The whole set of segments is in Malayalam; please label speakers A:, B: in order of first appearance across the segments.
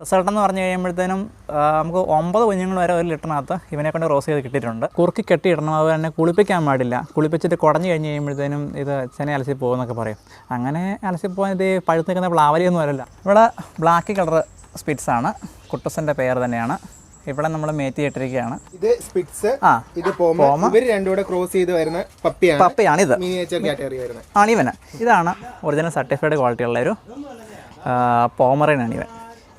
A: റിസൾട്ട് എന്ന് പറഞ്ഞു കഴിയുമ്പോഴത്തേനും നമുക്ക് 9 കുഞ്ഞുങ്ങൾ വരെ ഒരു ലിറ്ററിനകത്ത് ഇവനെ കൊണ്ട് റോസ് ചെയ്ത് കിട്ടിയിട്ടുണ്ട്. കുറുക്കി കെട്ടിയിടണം, അതുപോലെ തന്നെ കുളിപ്പിക്കാൻ പാടില്ല. കുളിപ്പിച്ചിട്ട് കുടഞ്ഞു കഴിഞ്ഞ് കഴിയുമ്പോഴത്തേനും ഇത് ചെന അലസി പോകുമെന്നൊക്കെ പറയും. അങ്ങനെ അലസി പോകാൻ ഇത് പഴുത്ത് നിൽക്കുന്ന പ്ലാവലിയൊന്നും വരില്ല. ഇവിടെ ബ്ലാക്ക് കളർ സ്പിറ്റ്സ് ആണ്, കുട്ടസിൻ്റെ പേര് തന്നെയാണ്. ഇവിടെ നമ്മൾ മേറ്റി ഇട്ടിരിക്കുകയാണ്.
B: ഇത് സ്പിറ്റ്സ്, ഇത് പോമ. ഇവർ രണ്ടും കൂടെ ക്രോസ് ചെയ്ത് വരുന്ന പപ്പിയാണ് ഇത്. മിനിയേച്ചർ കാറ്റഗറി വരുന്നത്
A: ആണ് ഇവന്. ഇതാണ് ഒറിജിനൽ സർട്ടിഫൈഡ് ക്വാളിറ്റി ഉള്ള ഒരു പോമറേനാണ് ഇവൻ.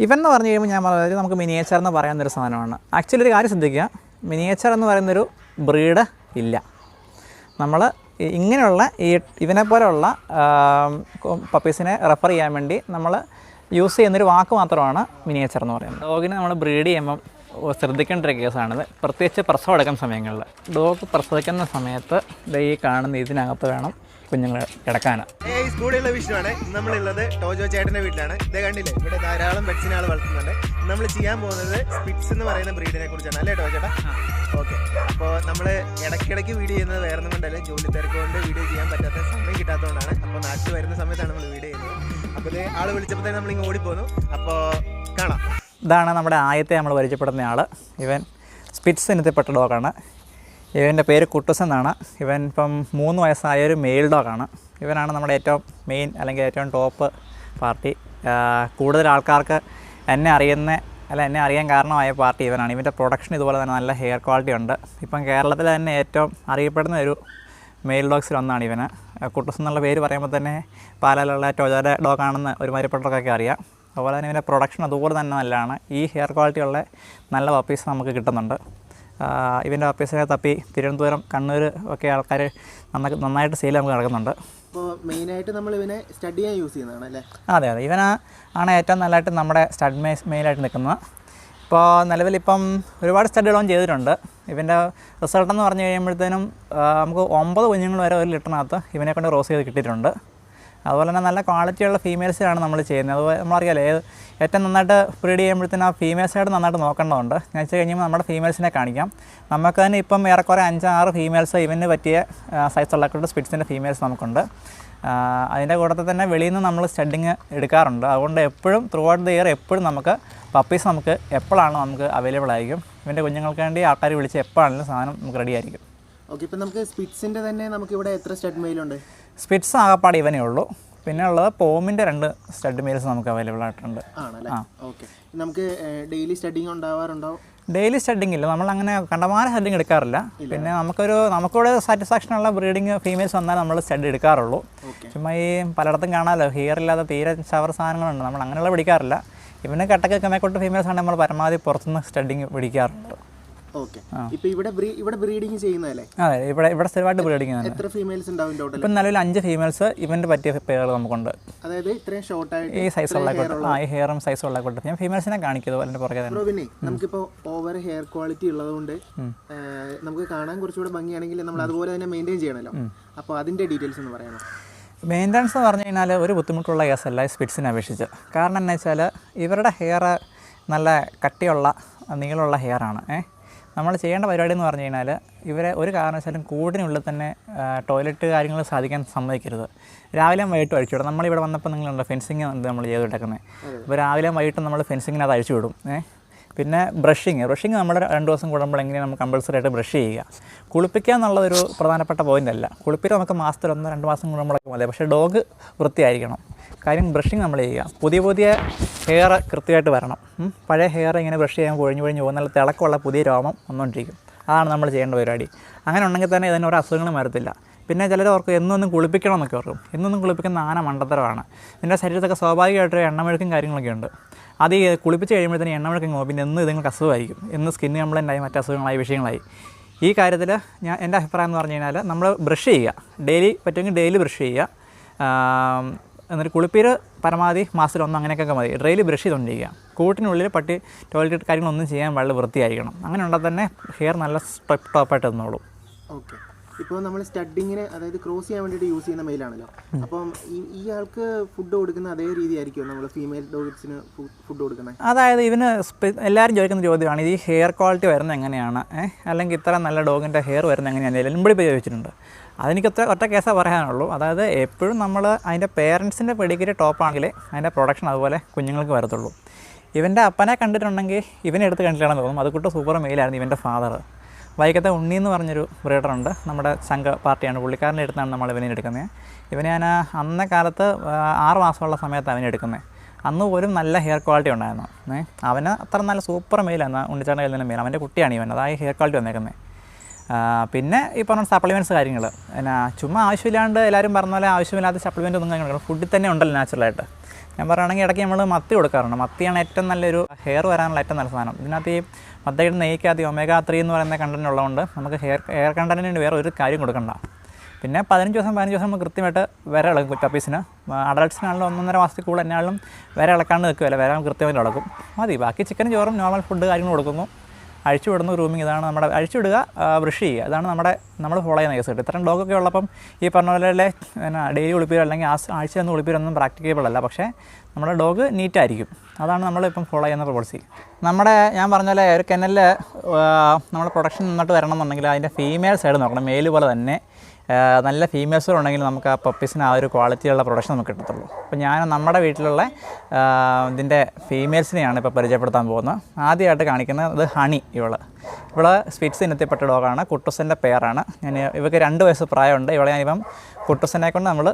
A: ഇവൻ എന്ന് പറഞ്ഞു കഴിയുമ്പോൾ ഞാൻ പറഞ്ഞത് നമുക്ക് മിനിയേച്ചർ എന്ന് പറയുന്നൊരു സാധനമാണ്. ആക്ച്വലി ഒരു കാര്യം ശ്രദ്ധിക്കുക, മിനിയേച്ചർ എന്ന് പറയുന്നൊരു ബ്രീഡ് ഇല്ല. നമ്മൾ ഇങ്ങനെയുള്ള ഇവനെ പോലെയുള്ള പപ്പീസിനെ റെഫർ ചെയ്യാൻ വേണ്ടി നമ്മൾ യൂസ് ചെയ്യുന്നൊരു വാക്ക് മാത്രമാണ് മിനിയേച്ചർ എന്ന് പറയുന്നത്. ഡോഗിനെ നമ്മൾ ബ്രീഡ് ചെയ്യുമ്പം ശ്രദ്ധിക്കേണ്ട ഒരു കേസാണിത്, പ്രത്യേകിച്ച് പ്രസവം എടുക്കുന്ന സമയങ്ങളിൽ. ഡോഗ് പ്രസവിക്കുന്ന സമയത്ത് ഈ കാണുന്ന ഇതിനകത്ത് വേണം കുഞ്ഞുങ്ങൾ കിടക്കാനാണ്.
B: സ്കൂളിലുള്ള വിഷയമാണ്. നമ്മളുള്ളത് ടോജോ ചേട്ടൻ്റെ വീട്ടിലാണ്. ഇത് കണ്ടില്ലേ, ഇവിടെ ധാരാളം പെറ്റ്സിനെ ആൾ വളർത്തുന്നുണ്ട്. നമ്മൾ ചെയ്യാൻ പോകുന്നത് സ്പിറ്റ്സ് എന്ന് പറയുന്ന ബ്രീഡിനെ കുറിച്ചാണ്, അല്ലേ ടോജോ ചേട്ടാ? ഓക്കെ. അപ്പോൾ നമ്മൾ ഇടയ്ക്കിടയ്ക്ക് വീഡിയോ ചെയ്യുന്നത് വേറെ ഒന്നും കൊണ്ടല്ല, ജോലി തിരക്ക് കൊണ്ട് വീഡിയോ ചെയ്യാൻ പറ്റാത്ത സമയം കിട്ടാത്തതുകൊണ്ടാണ്. അപ്പോൾ നാട്ടിൽ വരുന്ന സമയത്താണ് നമ്മൾ വീഡിയോ ചെയ്യുന്നത്. അപ്പോൾ ഇത് ആൾ വിളിച്ചപ്പോൾ തന്നെ നമ്മളിങ്ങ് ഓടിപ്പോന്നു. അപ്പോൾ കാണാം.
A: ഇതാണ് നമ്മുടെ ആദ്യത്തെ നമ്മൾ പരിചയപ്പെടുന്ന ആൾ. ഇവൻ സ്പിറ്റ്സ് ഇനത്തിൽപ്പെട്ട ഡോഗാണ്. ഇവൻ്റെ പേര് കുട്ടസ് എന്നാണ്. ഇവൻ ഇപ്പം 3 വയസ്സായ ഒരു മെയിൽ ഡോഗാണ്. ഇവനാണ് നമ്മുടെ ഏറ്റവും മെയിൻ അല്ലെങ്കിൽ ഏറ്റവും ടോപ്പ് പാർട്ടി. കൂടുതൽ ആൾക്കാർക്ക് എന്നെ അറിയാൻ കാരണമായ പാർട്ടി ഇവനാണ്. ഇവൻ്റെ പ്രൊഡക്ഷൻ ഇതുപോലെ തന്നെ നല്ല ഹെയർ ക്വാളിറ്റി ഉണ്ട്. ഇപ്പം കേരളത്തിൽ തന്നെ ഏറ്റവും അറിയപ്പെടുന്ന ഒരു മെയിൽ ഡോഗ്സിൽ ഒന്നാണ് ഇവന്. കുട്ടസ് എന്നുള്ള പേര് പറയുമ്പോൾ തന്നെ പാലാലുള്ള ടോജോയുടെ ഡോഗാണെന്ന് ഒരുമാതിരിപ്പെട്ടവർക്കൊക്കെ അറിയാം. അതുപോലെ തന്നെ ഇവൻ്റെ പ്രൊഡക്ഷൻ അതുപോലെ തന്നെ നല്ലതാണ്. ഈ ഹെയർ ക്വാളിറ്റിയുള്ള നല്ല പപ്പീസ് നമുക്ക് കിട്ടുന്നുണ്ട്. ഇവൻ്റെ പപ്പീസിനെ തപ്പി തിരുവനന്തപുരം, കണ്ണൂർ ഒക്കെ ആൾക്കാർ നന്നായിട്ട് സെയിൽ നമുക്ക് നടക്കുന്നുണ്ട്.
B: അപ്പോൾ മെയിനായിട്ട് നമ്മൾ ഇവനെ സ്റ്റഡി ചെയ്യാൻ യൂസ് ചെയ്യുന്നതാണ് അല്ലേ?
A: അതെ, ഇവനാണ് ഏറ്റവും നല്ലതായിട്ട് നമ്മുടെ സ്റ്റഡ് മെയിലായിട്ട് നിൽക്കുന്നത്. ഇപ്പോൾ നിലവിലിപ്പം ഒരുപാട് സ്റ്റഡികളും ചെയ്തിട്ടുണ്ട്. ഇവൻ്റെ റിസൾട്ട് എന്ന് പറഞ്ഞു കഴിയുമ്പോഴത്തേനും നമുക്ക് 9 കുഞ്ഞുങ്ങൾ വരെ ഒരു ലിറ്ററിനകത്ത് ഇവനെ കൊണ്ട് റോസ് ചെയ്ത് കിട്ടിയിട്ടുണ്ട്. അതുപോലെ തന്നെ നല്ല ക്വാളിറ്റിയുള്ള ഫീമെയിൽസിലാണ് നമ്മൾ ചെയ്യുന്നത്. അതുപോലെ നമ്മളറിയാലോ, ഏറ്റവും നന്നായിട്ട് ബ്രീഡ് ചെയ്യുമ്പോഴത്തേനും ആ ഫീമെയിൽസായിട്ട് നന്നായിട്ട് നോക്കേണ്ടതുണ്ട്. ഞാൻ വെച്ച് കഴിയുമ്പോൾ നമ്മുടെ ഫീമെയിൽസിനെ കാണിക്കാം. നമുക്ക് തന്നെ ഇപ്പം ഏറെക്കുറെ 5-6 ഫീമെയിൽസ് ഇവന് പറ്റിയ സൈസുള്ള സ്പിറ്റ്സിൻ്റെ ഫീമെയിൽസ് നമുക്കുണ്ട്. അതിൻ്റെ കൂട്ടത്തിൽ തന്നെ വെളിയിൽ നിന്ന് നമ്മൾ സ്റ്റഡിങ് എടുക്കാറുണ്ട്. അതുകൊണ്ട് എപ്പോഴും ത്രൂ ഔട്ട് ദ ഇയർ എപ്പോഴും നമുക്ക് പപ്പീസ് നമുക്ക് എപ്പോഴാണ് നമുക്ക് അവൈലബിൾ ആയിരിക്കും. ഇവൻ്റെ കുഞ്ഞുങ്ങൾക്ക് വേണ്ടി ആൾക്കാർ വിളിച്ച് എപ്പോഴാണെങ്കിലും സാധനം നമുക്ക് റെഡി ആയിരിക്കും.
B: ഓക്കെ. ഇപ്പം നമുക്ക് സ്പിറ്റ്സിൻ്റെ തന്നെ നമുക്കിവിടെ എത്ര സ്റ്റഡ് മെയിലുണ്ട്?
A: സ്പിറ്റ്സ് ആകപ്പാട് ഇവനേ ഉള്ളൂ. പിന്നെ ഉള്ളത് പോമിൻ്റെ 2 സ്റ്റഡ് മെയിൽസ് നമുക്ക് അവൈലബിൾ ആയിട്ടുണ്ട്.
B: ആണല്ലേ? ഓക്കെ. നമുക്ക് ഡെയിലി സ്റ്റഡിങ് ഉണ്ടാവാറുണ്ടോ?
A: ഡെയിലി സ്റ്റഡിങ് ഇല്ല, നമ്മളങ്ങനെ കണ്ടമാന സ്റ്റഡിങ് എടുക്കാറില്ല. പിന്നെ നമുക്കിവിടെ സാറ്റിസ്ഫാക്ഷൻ ഉള്ള ബ്രീഡിങ് ഫീമെയിൽസ് വന്നാൽ നമ്മൾ സ്റ്റഡ് എടുക്കാറുള്ളൂ. ചുമ്മാ ഈ പലയിടത്തും കാണാമല്ലോ, ഹെയർ ഇല്ലാതെ തീരെ ഷവർ സാധനങ്ങളുണ്ട്, നമ്മൾ അങ്ങനെയുള്ള പിടിക്കാറില്ല. ഇവന് കട്ടക്ക് കമ്മേക്കൊട്ട് ഫീമെയിൽസ് ആണെങ്കിൽ നമ്മൾ പരമാവധി പുറത്തുനിന്ന് സ്റ്റഡിങ് പിടിക്കാറുണ്ട്.
B: ഓക്കെ. ഇപ്പോൾ ഇവിടെ ബ്രീഡിങ് ചെയ്യുന്നതല്ലേ?
A: അതെ, ഇവിടെ സ്ഥിരമായിട്ട് ബ്രീഡിങ് ആണ്.
B: എത്ര ഫീമെയിൽസ് ഉണ്ടാവും ടോട്ടൽ?
A: ഇപ്പം നിലവിൽ 5 ഫീമെയിൽസ് ഇവൻ്റെ പറ്റിയ പേരുകൾ നമുക്കുണ്ട്.
B: അതായത് ഇത്രയും ഷോർട്ടായിട്ട്
A: ഈ സൈസുള്ള ഈ ഹെയറും സൈസുള്ള കൊട്ട് ഞാൻ ഫീമെയിൽസിനെ കാണിക്കുന്നത് അതിൻ്റെ പുറകെ തന്നെ.
B: പിന്നെ നമുക്കിപ്പോൾ ഓവർ ഹെയർ ക്വാളിറ്റി ഉള്ളതുകൊണ്ട് നമുക്ക് കാണാൻ കുറച്ചുകൂടെ ഭംഗിയാണെങ്കിൽ നമ്മൾ അതുപോലെ തന്നെ മെയിൻറ്റെയിൻ ചെയ്യണമല്ലോ. അപ്പോൾ അതിൻ്റെ ഡീറ്റെയിൽസ് ഒന്ന് പറയാമോ?
A: മെയിൻ്റനൻസ് എന്ന് പറഞ്ഞു കഴിഞ്ഞാൽ ഒരു ബുദ്ധിമുട്ടുള്ള കേസല്ല സ്പിറ്റ്സിനെ അപേക്ഷിച്ച്. കാരണം എന്താ വെച്ചാൽ ഇവരുടെ ഹെയർ നല്ല കട്ടിയുള്ള നീളമുള്ള ഹെയറാണ്. നമ്മൾ ചെയ്യേണ്ട പരിപാടി എന്ന് പറഞ്ഞു കഴിഞ്ഞാൽ ഇവരെ ഒരു കാരണവശാലും കൂടിനുള്ളിൽ തന്നെ ടോയ്ലറ്റ് കാര്യങ്ങൾ സാധിക്കാൻ സമ്മതിക്കരുത്. രാവിലെയും വൈകിട്ടും അഴിച്ചു വിടും. നമ്മളിവിടെ വന്നപ്പോൾ നിങ്ങളുണ്ട് ഫെൻസിങ് ഉണ്ട് നമ്മൾ ചെയ്ത് വിട്ടേക്കുന്നത്. അപ്പോൾ രാവിലെയും വൈകിട്ടും നമ്മൾ ഫെൻസിങ്ങിനകത്ത് അഴിച്ചു വിടും. പിന്നെ ബ്രഷിങ് നമ്മൾ 2 ദിവസം കൂടുമ്പോൾ എങ്ങനെയാണ് നമുക്ക് കമ്പൾസറി ആയിട്ട് ബ്രഷ് ചെയ്യുക. കുളിപ്പിക്കുക എന്നുള്ളതൊരു പ്രധാനപ്പെട്ട പോയിൻ്റ് അല്ല. കുളിപ്പിക്കുക നമുക്ക് മാസത്തിൽ 1-2 മാസം കൂടുമ്പോഴൊക്കെ മതി. പക്ഷേ ഡോഗ് വൃത്തിയായിരിക്കണം. കാര്യം ബ്രഷിങ് നമ്മൾ ചെയ്യുക, പുതിയ ഹെയർ കൃത്യമായിട്ട് വരണം. പഴയ ഹെയർ ഇങ്ങനെ ബ്രഷ് ചെയ്യാൻ കൊഴിഞ്ഞു പോകുന്ന നല്ല തിളക്കമുള്ള പുതിയ രോമം വന്നുകൊണ്ടിരിക്കും. അതാണ് നമ്മൾ ചെയ്യേണ്ട പരിപാടി. അങ്ങനെ ഉണ്ടെങ്കിൽ തന്നെ ഇതിന് ഒരു അസുഖങ്ങളും വരത്തില്ല. പിന്നെ ചിലർ ഓർക്ക് എന്നൊന്നും കുളിപ്പിക്കണമെന്നൊക്കെ ഓർക്കും. എന്നൊന്നും കുളിപ്പിക്കുന്ന മണ്ടത്തരമാണ്. ഇതിൻ്റെ ശരീരത്തൊക്കെ സ്വാഭാവികമായിട്ടൊരു എണ്ണമെഴുക്കും കാര്യങ്ങളൊക്കെ ഉണ്ട്. അത് കുളിപ്പിച്ച് കഴിയുമ്പോഴത്തേന് എണ്ണമെഴുക്കും പോകും. പിന്നെ ഇതുങ്ങൾക്ക് അസുഖമായിരിക്കും. സ്കിന്ന് കംപ്ലൈൻ്റ് ആയി, മറ്റ് അസുഖങ്ങളായി, വിഷയങ്ങളായി. ഈ കാര്യത്തിൽ എൻ്റെ അഭിപ്രായം എന്ന് പറഞ്ഞു കഴിഞ്ഞാൽ നമ്മൾ ബ്രഷ് ചെയ്യുക, ഡെയിലി പറ്റുമെങ്കിൽ ഡെയിലി ബ്രഷ് ചെയ്യുക. എന്നിട്ട് കുളിപ്പീര് പരമാവധി മാസത്തിൽ 1 അങ്ങനെയൊക്കെ മതി. ഡെയിലി ബ്രഷ് ചെയ്തുകൊണ്ടിരിക്കുക. കൂട്ടിനുള്ളിൽ പട്ടി ടോയ്ലറ്റ് കാര്യങ്ങളൊന്നും ചെയ്യാൻ വളരെ വൃത്തിയായിരിക്കണം. അങ്ങനെ ഉണ്ടെങ്കിൽ തന്നെ ഹെയർ നല്ല ടോപ്പായിട്ട് നിന്നോളൂ.
B: ഓക്കെ. ഇപ്പോൾ നമ്മൾ സ്റ്റഡിങ്ങിന്, അതായത് ക്രോസ് ചെയ്യാൻ വേണ്ടിയിട്ട് യൂസ് ചെയ്യുന്ന മെയിലാണല്ലോ. അപ്പം ഈ ആൾക്ക് ഫുഡ് കൊടുക്കുന്ന അതേ രീതി ആയിരിക്കും നമ്മൾ ഫീമെയിൽ ഡോഗ്സിന് ഫുഡ് കൊടുക്കുന്നത്?
A: അതായത് ഇവന് എല്ലാവരും ചോദിക്കുന്ന ചോദ്യമാണ്, ഈ ഹെയർ ക്വാളിറ്റി വരുന്നത് എങ്ങനെയാണ്, അല്ലെങ്കിൽ ഇത്ര നല്ല ഡോഗിൻ്റെ ഹെയർ വരുന്നത് എങ്ങനെയാണ്, എല്ലാം ഇപ്പോൾ ചോദിച്ചിട്ടുണ്ട്. അതെനിക്ക് ഒറ്റ കേസേ പറയാനുള്ളൂ. അതായത് എപ്പോഴും നമ്മൾ അതിൻ്റെ പേരൻസിൻ്റെ പെഡിഗ്രി ടോപ്പാണെങ്കിൽ അതിൻ്റെ പ്രൊഡക്ഷൻ അതുപോലെ കുഞ്ഞുങ്ങൾക്ക് വരത്തുള്ളൂ. ഇവൻ്റെ അപ്പനെ കണ്ടിട്ടുണ്ടെങ്കിൽ ഇവനെ എടുത്ത് കണ്ടിട്ടാണെന്ന് തോന്നും. അതുകൂട്ട് സൂപ്പർ മെയിലായിരുന്നു ഇവൻ്റെ ഫാദർ. വൈക്കത്തെ ഉണ്ണി എന്ന് പറഞ്ഞൊരു ബ്രീഡറുണ്ട്, നമ്മുടെ സംഘ പാർട്ടിയാണ്, പുള്ളിക്കാരൻ്റെ അടുത്താണ് നമ്മൾ ഇവനെ എടുക്കുന്നത്. ഇവനെ ഞാൻ അന്നേ കാലത്ത് 6 മാസമുള്ള സമയത്ത് അവനെ എടുക്കുന്നത്. അന്ന് പോലും നല്ല ഹെയർ ക്വാളിറ്റി ഉണ്ടായിരുന്നു. അവന് അത്ര നല്ല സൂപ്പർ മെയിലാണ് ഉണ്ണിച്ചാൻ്റെ കയ്യിൽ നിന്ന് മെയിൽ. അവൻ്റെ കുട്ടിയാണ് ഇവൻ, അതായത് ഹെയർ ക്വാളിറ്റി വന്നേക്കുന്നത്. പിന്നെ ഈ പറഞ്ഞ സപ്ലിമെൻറ്റ്സ് കാര്യങ്ങൾ എന്നാ ചുമ്മാ ആവശ്യമില്ലാണ്ട് എല്ലാവരും പറഞ്ഞ പോലെ ആവശ്യമില്ലാത്ത സപ്ലിമെൻ്റ് ഒന്നും കഴിക്കണം. ഫുഡിൽ തന്നെ ഉണ്ടല്ലോ നാച്ചുറലായിട്ട്. ഞാൻ പറയുകയാണെങ്കിൽ ഇടയ്ക്ക് നമ്മൾ മത്തി കൊടുക്കാറുണ്ട്. മത്തിയാണ് ഏറ്റവും നല്ലൊരു ഹെയർ വരാനുള്ള ഏറ്റവും നല്ല സാധനം. ഇതിനകത്ത് ഈ മത്തിയുടെ നെയ്ക്കകത്ത് omega-3 എന്ന് പറയുന്ന കണ്ടൻറ്റ് ഉള്ളതുകൊണ്ട് നമുക്ക് ഹെയർ കണ്ടൻറ്റിന് വേറെ ഒരു കാര്യം കൊടുക്കണ്ട. പിന്നെ 15 ദിവസം നമ്മൾ കൃത്യമായിട്ട് വിര ഇളക്കും പപ്പീസിന്. അഡൾട്ട്സിനാണെങ്കിലും 1.5 മാസത്തിൽ കൂടുതൽ എന്നാലും വിര ഇളക്കാണ്ട് നിൽക്കുകയല്ല, വിര കൃത്യമായിട്ട് ഇളക്കും മതി. ബാക്കി ചിക്കനും ചോറും നോർമൽ ഫുഡ് കാര്യങ്ങൾ കൊടുക്കുന്നു. അഴിച്ചു വിടുന്നു, ഗ്രൂമിങ്. ഇതാണ് നമ്മുടെ അഴിച്ചു വിടുക, ബ്രഷ് ചെയ്യുക. അതാണ് നമ്മൾ ഫോളോ ചെയ്യുന്ന കേസ്. ഇത്രയും ഡോഗൊക്കെ ഉള്ളപ്പം ഈ പറഞ്ഞ പോലെ എന്നാ ഡെയിലി കുളിപ്പീരോ അല്ലെങ്കിൽ ആഴ്ച ഒന്ന് കുളിപ്പീരൊന്നും പ്രാക്ടിക്കബിൾ അല്ല. പക്ഷേ നമ്മുടെ ഡോഗ് നീറ്റായിരിക്കും. അതാണ് നമ്മളിപ്പം ഫോളോ ചെയ്യുന്ന പോളിസി. ഞാൻ പറഞ്ഞ പോലെ ഒരു കെനലിൽ നമ്മൾ പ്രൊഡക്ഷൻ നിന്നിട്ട് വരണം എന്നുണ്ടെങ്കിൽ അതിൻ്റെ ഫീമെയിൽ സൈഡ് നോക്കണം. മെയിൽ പോലെ തന്നെ നല്ല ഫീമെയിൽസുകളുണ്ടെങ്കിൽ നമുക്ക് ആ പപ്പീസിന് ആ ഒരു ക്വാളിറ്റിയുള്ള പ്രൊഡക്ഷൻ നമുക്ക് കിട്ടത്തുള്ളൂ. അപ്പോൾ ഞാൻ നമ്മുടെ വീട്ടിലുള്ള ഇതിൻ്റെ ഫീമെയിൽസിനെയാണ് ഇപ്പോൾ പരിചയപ്പെടുത്താൻ പോകുന്നത്. ആദ്യമായിട്ട് കാണിക്കുന്നത് ഹണി. ഇവള് സ്പിറ്റ്സ് ഇനത്തിൽപ്പെട്ട ഡോഗാണ്. കുട്ടൂസിൻ്റെ പെയറാണ്. ഇവർക്ക് 2 വയസ്സ് പ്രായമുണ്ട്. ഞാനിപ്പം കുട്ടൂസിനെ കൊണ്ട് നമ്മൾ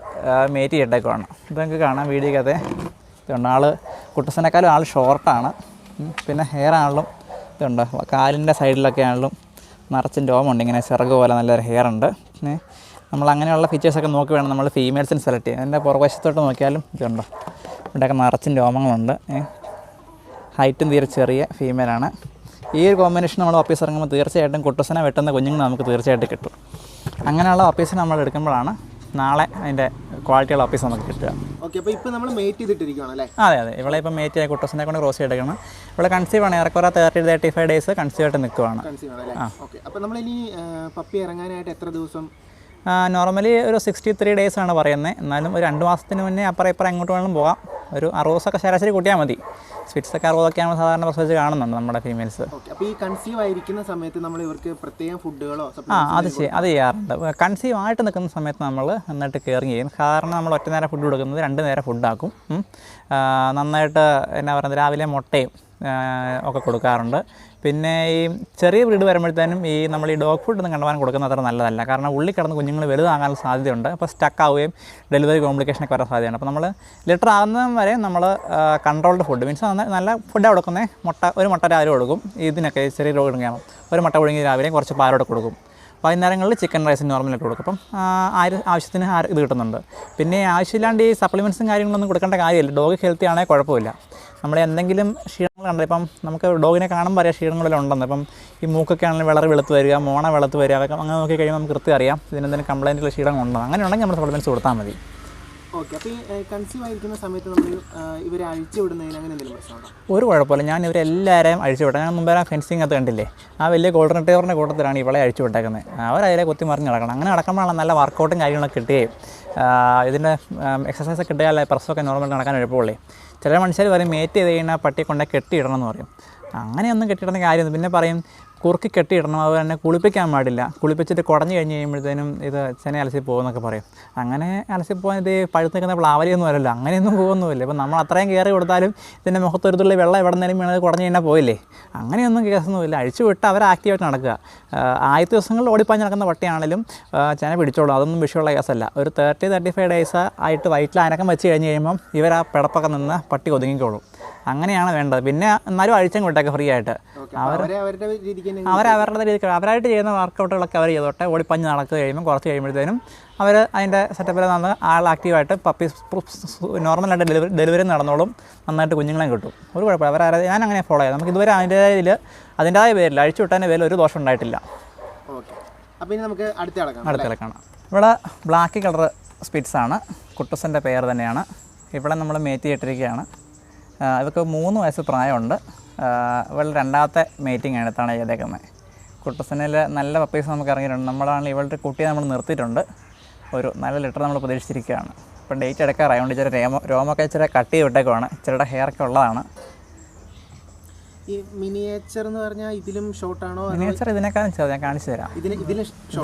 A: മേറ്റ് ചെയ്തിട്ടേക്കുവാണ്. ഇത് നിങ്ങൾക്ക് കാണാം വീഡിയോക്കകത്ത്. ഇതുണ്ട്, കുട്ടൂസിനേക്കാളും ആൾ ഷോർട്ടാണ്. പിന്നെ ഹെയർ ആണെങ്കിലും ഇതുണ്ട്, കാലിൻ്റെ സൈഡിലൊക്കെ ആണെങ്കിലും നിറച്ചും രോമമുണ്ട്. ഇങ്ങനെ ചിറക് പോലെ നല്ലൊരു ഹെയർ ഉണ്ട്. നമ്മൾ അങ്ങനെയുള്ള ഫീച്ചേഴ്സൊക്കെ നോക്കി വേണം നമ്മൾ ഫീമെയിൽസിന് സെലക്ട് ചെയ്യാൻ. അതിൻ്റെ പുറകുവശത്തോട്ട് നോക്കിയാലും ഇതുണ്ടോ, ഇവിടെയൊക്കെ നിറച്ചും രോമങ്ങളുണ്ട്. ഹൈറ്റും തീരെ ചെറിയ ഫീമെയിലാണ്. ഈ ഒരു കോമ്പിനേഷൻ നമ്മൾ പപ്പീസ് ഇറങ്ങുമ്പോൾ തീർച്ചയായിട്ടും കുട്ടൂസിനെ വെട്ടുന്ന കുഞ്ഞുങ്ങൾ നമുക്ക് തീർച്ചയായിട്ടും കിട്ടും. അങ്ങനെയുള്ള പപ്പീസിനെ നമ്മൾ എടുക്കുമ്പോഴാണ് നാളെ അതിൻ്റെ ക്വാളിറ്റിയുള്ള പപ്പീസ് നമുക്ക് കിട്ടുക.
B: ഓക്കെ, അപ്പോൾ ഇപ്പോൾ നമ്മൾ മേറ്റ് ചെയ്തിട്ടിരിക്കുകയാണല്ലേ?
A: അതെ. ഇവളെ ഇപ്പം മേറ്റ് ചെയ്ത കുട്ടൂസിനെ കൊണ്ട് ക്രോസ് ചെയ്തെടുക്കണം. ഇവിടെ കൺസീവ് ആണ്. ഏറെക്കുറെ 30-35 ഡേയ്സ് കൺസീവ് ആയിട്ട് നിൽക്കുവാണ്.
B: ഓക്കെ, അപ്പോൾ നമ്മളിനി പപ്പി ഇറങ്ങാനായിട്ട് എത്ര ദിവസം?
A: നോർമലി ഒരു 63 ഡേയ്സ് ആണ് പറയുന്നത്. എന്നാലും ഒരു 2 മാസത്തിന് മുന്നേ അപ്പുറം ഇപ്പുറം എങ്ങോട്ട് വേണമെങ്കിലും പോകാം. ഒരു 60 ദിവസമൊക്കെ ശരാശരി കൂട്ടിയാൽ മതി. സ്പിറ്റ്സൊക്കെ 60 സാധാരണ പ്രസവിച്ച് കാണുന്നുണ്ട് നമ്മുടെ ഫീമെയിൽസ്.
B: അപ്പോൾ ഈ കൺസീവ് ആയിരിക്കുന്ന സമയത്ത് നമ്മൾ ഇവർക്ക് പ്രത്യേകം ഫുഡുകളോ
A: അത് ചെയ്യാറുണ്ട്. കൺസീവ് ആയിട്ട് നിൽക്കുന്ന സമയത്ത് നമ്മൾ നന്നായിട്ട് കെയറിങ് ചെയ്യും. കാരണം നമ്മൾ ഒറ്റ നേരം ഫുഡ് കൊടുക്കുന്നത് 2 നേരം ഫുഡാക്കും. നന്നായിട്ട് എന്നാ പറയുന്നത്, രാവിലെ മുട്ടയും ഒക്കെ കൊടുക്കാറുണ്ട്. പിന്നെ ഈ ചെറിയ ബ്രീഡ് വരുമ്പോഴത്തേനും നമ്മൾ ഈ ഡോഗ് ഫുഡ് ഒന്നും കണ്ടുപോകാൻ കൊടുക്കുന്നത് അത്ര നല്ലതല്ല. കാരണം ഉള്ളിൽ കിടന്ന് കുഞ്ഞുങ്ങൾ വലുതാകാനുള്ള സാധ്യതയുണ്ട്. അപ്പോൾ സ്റ്റക്ക് ആവുകയും ഡെലിവറി കോംപ്ലിക്കേഷനൊക്കെ വരാൻ സാധ്യതയുണ്ട്. അപ്പോൾ നമ്മൾ ലിറ്റർ ആകുന്നതും വരെ നമ്മൾ കൺട്രോൾഡ് ഫുഡ് മീൻസ് നല്ല ഫുഡാണ് കൊടുക്കുന്നത്. ഒരു മുട്ട രാവിലെ കൊടുക്കും. ഇതിനൊക്കെ ചെറിയ രോഗം എടുക്കണം. ഒരു മുട്ട പുഴുങ്ങി രാവിലെ കുറച്ച് പാലോടെ കൊടുക്കും. വൈകുന്നേരങ്ങളിൽ ചിക്കൻ റൈസ് നോർമലായിട്ട് കൊടുക്കും. അപ്പം ആവശ്യത്തിന് ഇത് കിട്ടുന്നുണ്ട്. പിന്നെ ആവശ്യമില്ലാണ്ട് ഈ സപ്ലിമെൻറ്റ്സും കാര്യങ്ങളൊന്നും കൊടുക്കേണ്ട കാര്യമില്ല. ഡോഗ് ഹെൽത്തി ആണെങ്കിൽ കുഴപ്പമില്ല. നമ്മൾ എന്തെങ്കിലും ക്ഷീണങ്ങൾ കണ്ടത് ഇപ്പം നമുക്ക് ഡോഗിനെ കാണുമ്പോൾ അറിയാം ക്ഷീണങ്ങളെല്ലാം ഉണ്ടെന്ന്. ഇപ്പം ഈ മൂക്കൊക്കെ ആണെങ്കിലും വിളറി വെളുത്ത് വരിക, മോണ വെളുത്ത് വരിക, അതൊക്കെ അങ്ങനെ നോക്കി കഴിയുമ്പോൾ നമുക്ക് കൃത്യം അറിയാം ഇതിനെന്തെങ്കിലും കംപ്ലൈൻറ്റുള്ള ക്ഷീണം ഉണ്ടോ. അങ്ങനെ ഉണ്ടെങ്കിൽ നമ്മൾ സപ്ലിമെൻറ്റ്സ് കൊടുത്താൽ മതി.
B: ഓക്കെ, അപ്പോൾ ഈ കൺസീവ് ആയിരിക്കുന്ന സമയത്ത് നമ്മൾ ഇവരെ അഴിച്ചു വിടുന്നതിന് അങ്ങനെ എന്തെങ്കിലും പ്രശ്നമുണ്ടോ?
A: ഒരു കുഴപ്പമില്ല. ഞാൻ ഇവരെല്ലാവരെയും അഴിച്ചു വിട്ടാൽ ഞാൻ മുമ്പേ ഫെൻസിങ് അത് കണ്ടില്ലേ, ആ വലിയ ഗോൾഡൻ റിട്രീവറിൻ്റെ കൂട്ടത്തിലാണ് ഇവളെ അഴിച്ചു വിട്ടേക്കുന്നത്. അവരതിലെ കുത്തി മറിഞ്ഞ് നടക്കണം. അങ്ങനെ നടക്കുമ്പോഴാണ് നല്ല വർക്കൗട്ടും കാര്യങ്ങളൊക്കെ കിട്ടുകയും ഇതിൻ്റെ എക്സസൈസ് കിട്ടിയാൽ പ്രസവമൊക്കെ നോർമൽ നടക്കാൻ എളുപ്പമുള്ളേ. ചില മനുഷ്യർ പറയും മേറ്റ് ചെയ്ത് കഴിഞ്ഞാൽ പട്ടിയെ കൊണ്ടുപോയി കെട്ടിയിടണം എന്ന് പറയും. അങ്ങനെയൊന്നും കെട്ടിയിടുന്ന കാര്യമൊന്നും. പിന്നെ പറയും കുറുക്കി കെട്ടിയിടണം, അതുപോലെ തന്നെ കുളിപ്പിക്കാൻ പാടില്ല. കുളിപ്പിച്ചിട്ട് കുടഞ്ഞു കഴിഞ്ഞ് കഴിയുമ്പോഴത്തേനും ഇത് ചെന അലസി പോകുമെന്നൊക്കെ പറയും. അങ്ങനെ അലസി പോകാൻ ഇത് പഴുത്ത് നിൽക്കുന്ന പ്ലാവലിയൊന്നും വരല്ലോ. അങ്ങനെയൊന്നും പോകുന്നില്ല. ഇപ്പം നമ്മൾ അത്രയും കയറി കൊടുത്താലും ഇതിൻ്റെ മുഖത്തൊരു തുള്ളി വെള്ളം എവിടെ നിന്നേലും വീണത് കുടഞ്ഞു കഴിഞ്ഞാൽ പോയില്ലേ. അങ്ങനെയൊന്നും കേസൊന്നുമില്ല. അഴിച്ചു വിട്ട് അവർ ആക്റ്റീവായിട്ട് നടക്കുക. ആദ്യത്തെ ദിവസങ്ങളിൽ ഓടിപ്പാഞ്ഞ് നടക്കുന്ന പട്ടിയാണെങ്കിലും ചെന പിടിച്ചോളും. അതൊന്നും വിഷയമുള്ള കേസല്ല. ഒരു 30-35 ഡേയ്സ് ആയിട്ട് വയറ്റിൽ അനക്കം വെച്ച് കഴിഞ്ഞ് കഴിയുമ്പം ഇവർ ആ പിടപ്പൊക്കെ നിന്ന് പട്ടി ഒതുങ്ങിക്കോളും. അങ്ങനെയാണ് വേണ്ടത്. പിന്നെ എന്നാലും അഴിച്ചും വിട്ടേക്കെ ഫ്രീ ആയിട്ട്. അവരവരുടെ രീതിക്ക് അവരായിട്ട് ചെയ്യുന്ന വർക്കൗട്ടുകളൊക്കെ അവർ ചെയ്തോട്ടെ. ഓടിപ്പഞ്ഞ് നടക്കുക കഴിയുമ്പോൾ കുറച്ച് കഴിയുമ്പോഴത്തേനും അവർ അതിൻ്റെ സെറ്റപ്പിൽ നിന്ന് ആൾ ആക്റ്റീവായിട്ട് പപ്പീസ് നോർമലായിട്ട് ഡെലിവറി നടന്നോളും. നന്നായിട്ട് കുഞ്ഞുങ്ങളെയും കിട്ടും. ഒരു കുഴപ്പമില്ല. ഞാൻ അങ്ങനെ ഫോളോ ചെയ്യാം. നമുക്ക് ഇതുവരെ അതിൻ്റെതായ പേരിൽ അഴിച്ചു വിട്ടതിൻ്റെ പേരിൽ ഒരു ദോഷം ഉണ്ടായിട്ടില്ല.
B: അപ്പോൾ ഇനി നമുക്ക്
A: അടുത്ത കാണാം. ഇവിടെ ബ്ലാക്ക് കളർ സ്പിറ്റ്സാണ്. കുട്ടൂസിൻ്റെ പെയർ തന്നെയാണ്. ഇവിടെ നമ്മൾ മേറ്റ് ചെയ്തിട്ടിരിക്കുകയാണ്. ഇവർക്ക് 3 വയസ്സ് പ്രായമുണ്ട്. ഇവളുടെ 2ാമത്തെ മേറ്റിംഗ് ആണ് ഇത്താണ് ചെയ്തേക്കുന്നത്. കുട്ടൂസിനിൽ നല്ല പപ്പീസ് നമുക്ക് ഇറങ്ങിയിട്ടുണ്ട്. നമ്മളാണെങ്കിൽ ഇവളുടെ കുട്ടിയെ നമ്മൾ നിർത്തിയിട്ടുണ്ട്. ഒരു നല്ല ലിറ്റർ നമ്മൾ പ്രതീക്ഷിച്ചിരിക്കുകയാണ്. ഇപ്പം ഡേറ്റ് എടുക്കാറായതുകൊണ്ട് ഇച്ചിരി രോമൊക്കെ ഇച്ചിരി കട്ട് ചെയ്ത് വിട്ടേക്കുവാണ്. ഇച്ചിരിയുടെ ഹെയറൊക്കെ ഉള്ളതാണ്.
B: ഈ മിനിയേച്ചർ എന്ന് പറഞ്ഞാൽ ഇതിലും ഷോർട്ടാണോ?
A: മിനിയേച്ചർ ഇതിനേക്കാളും ചെറുത്, ഞാൻ കാണിച്ചു തരാം.
B: ഇതിന്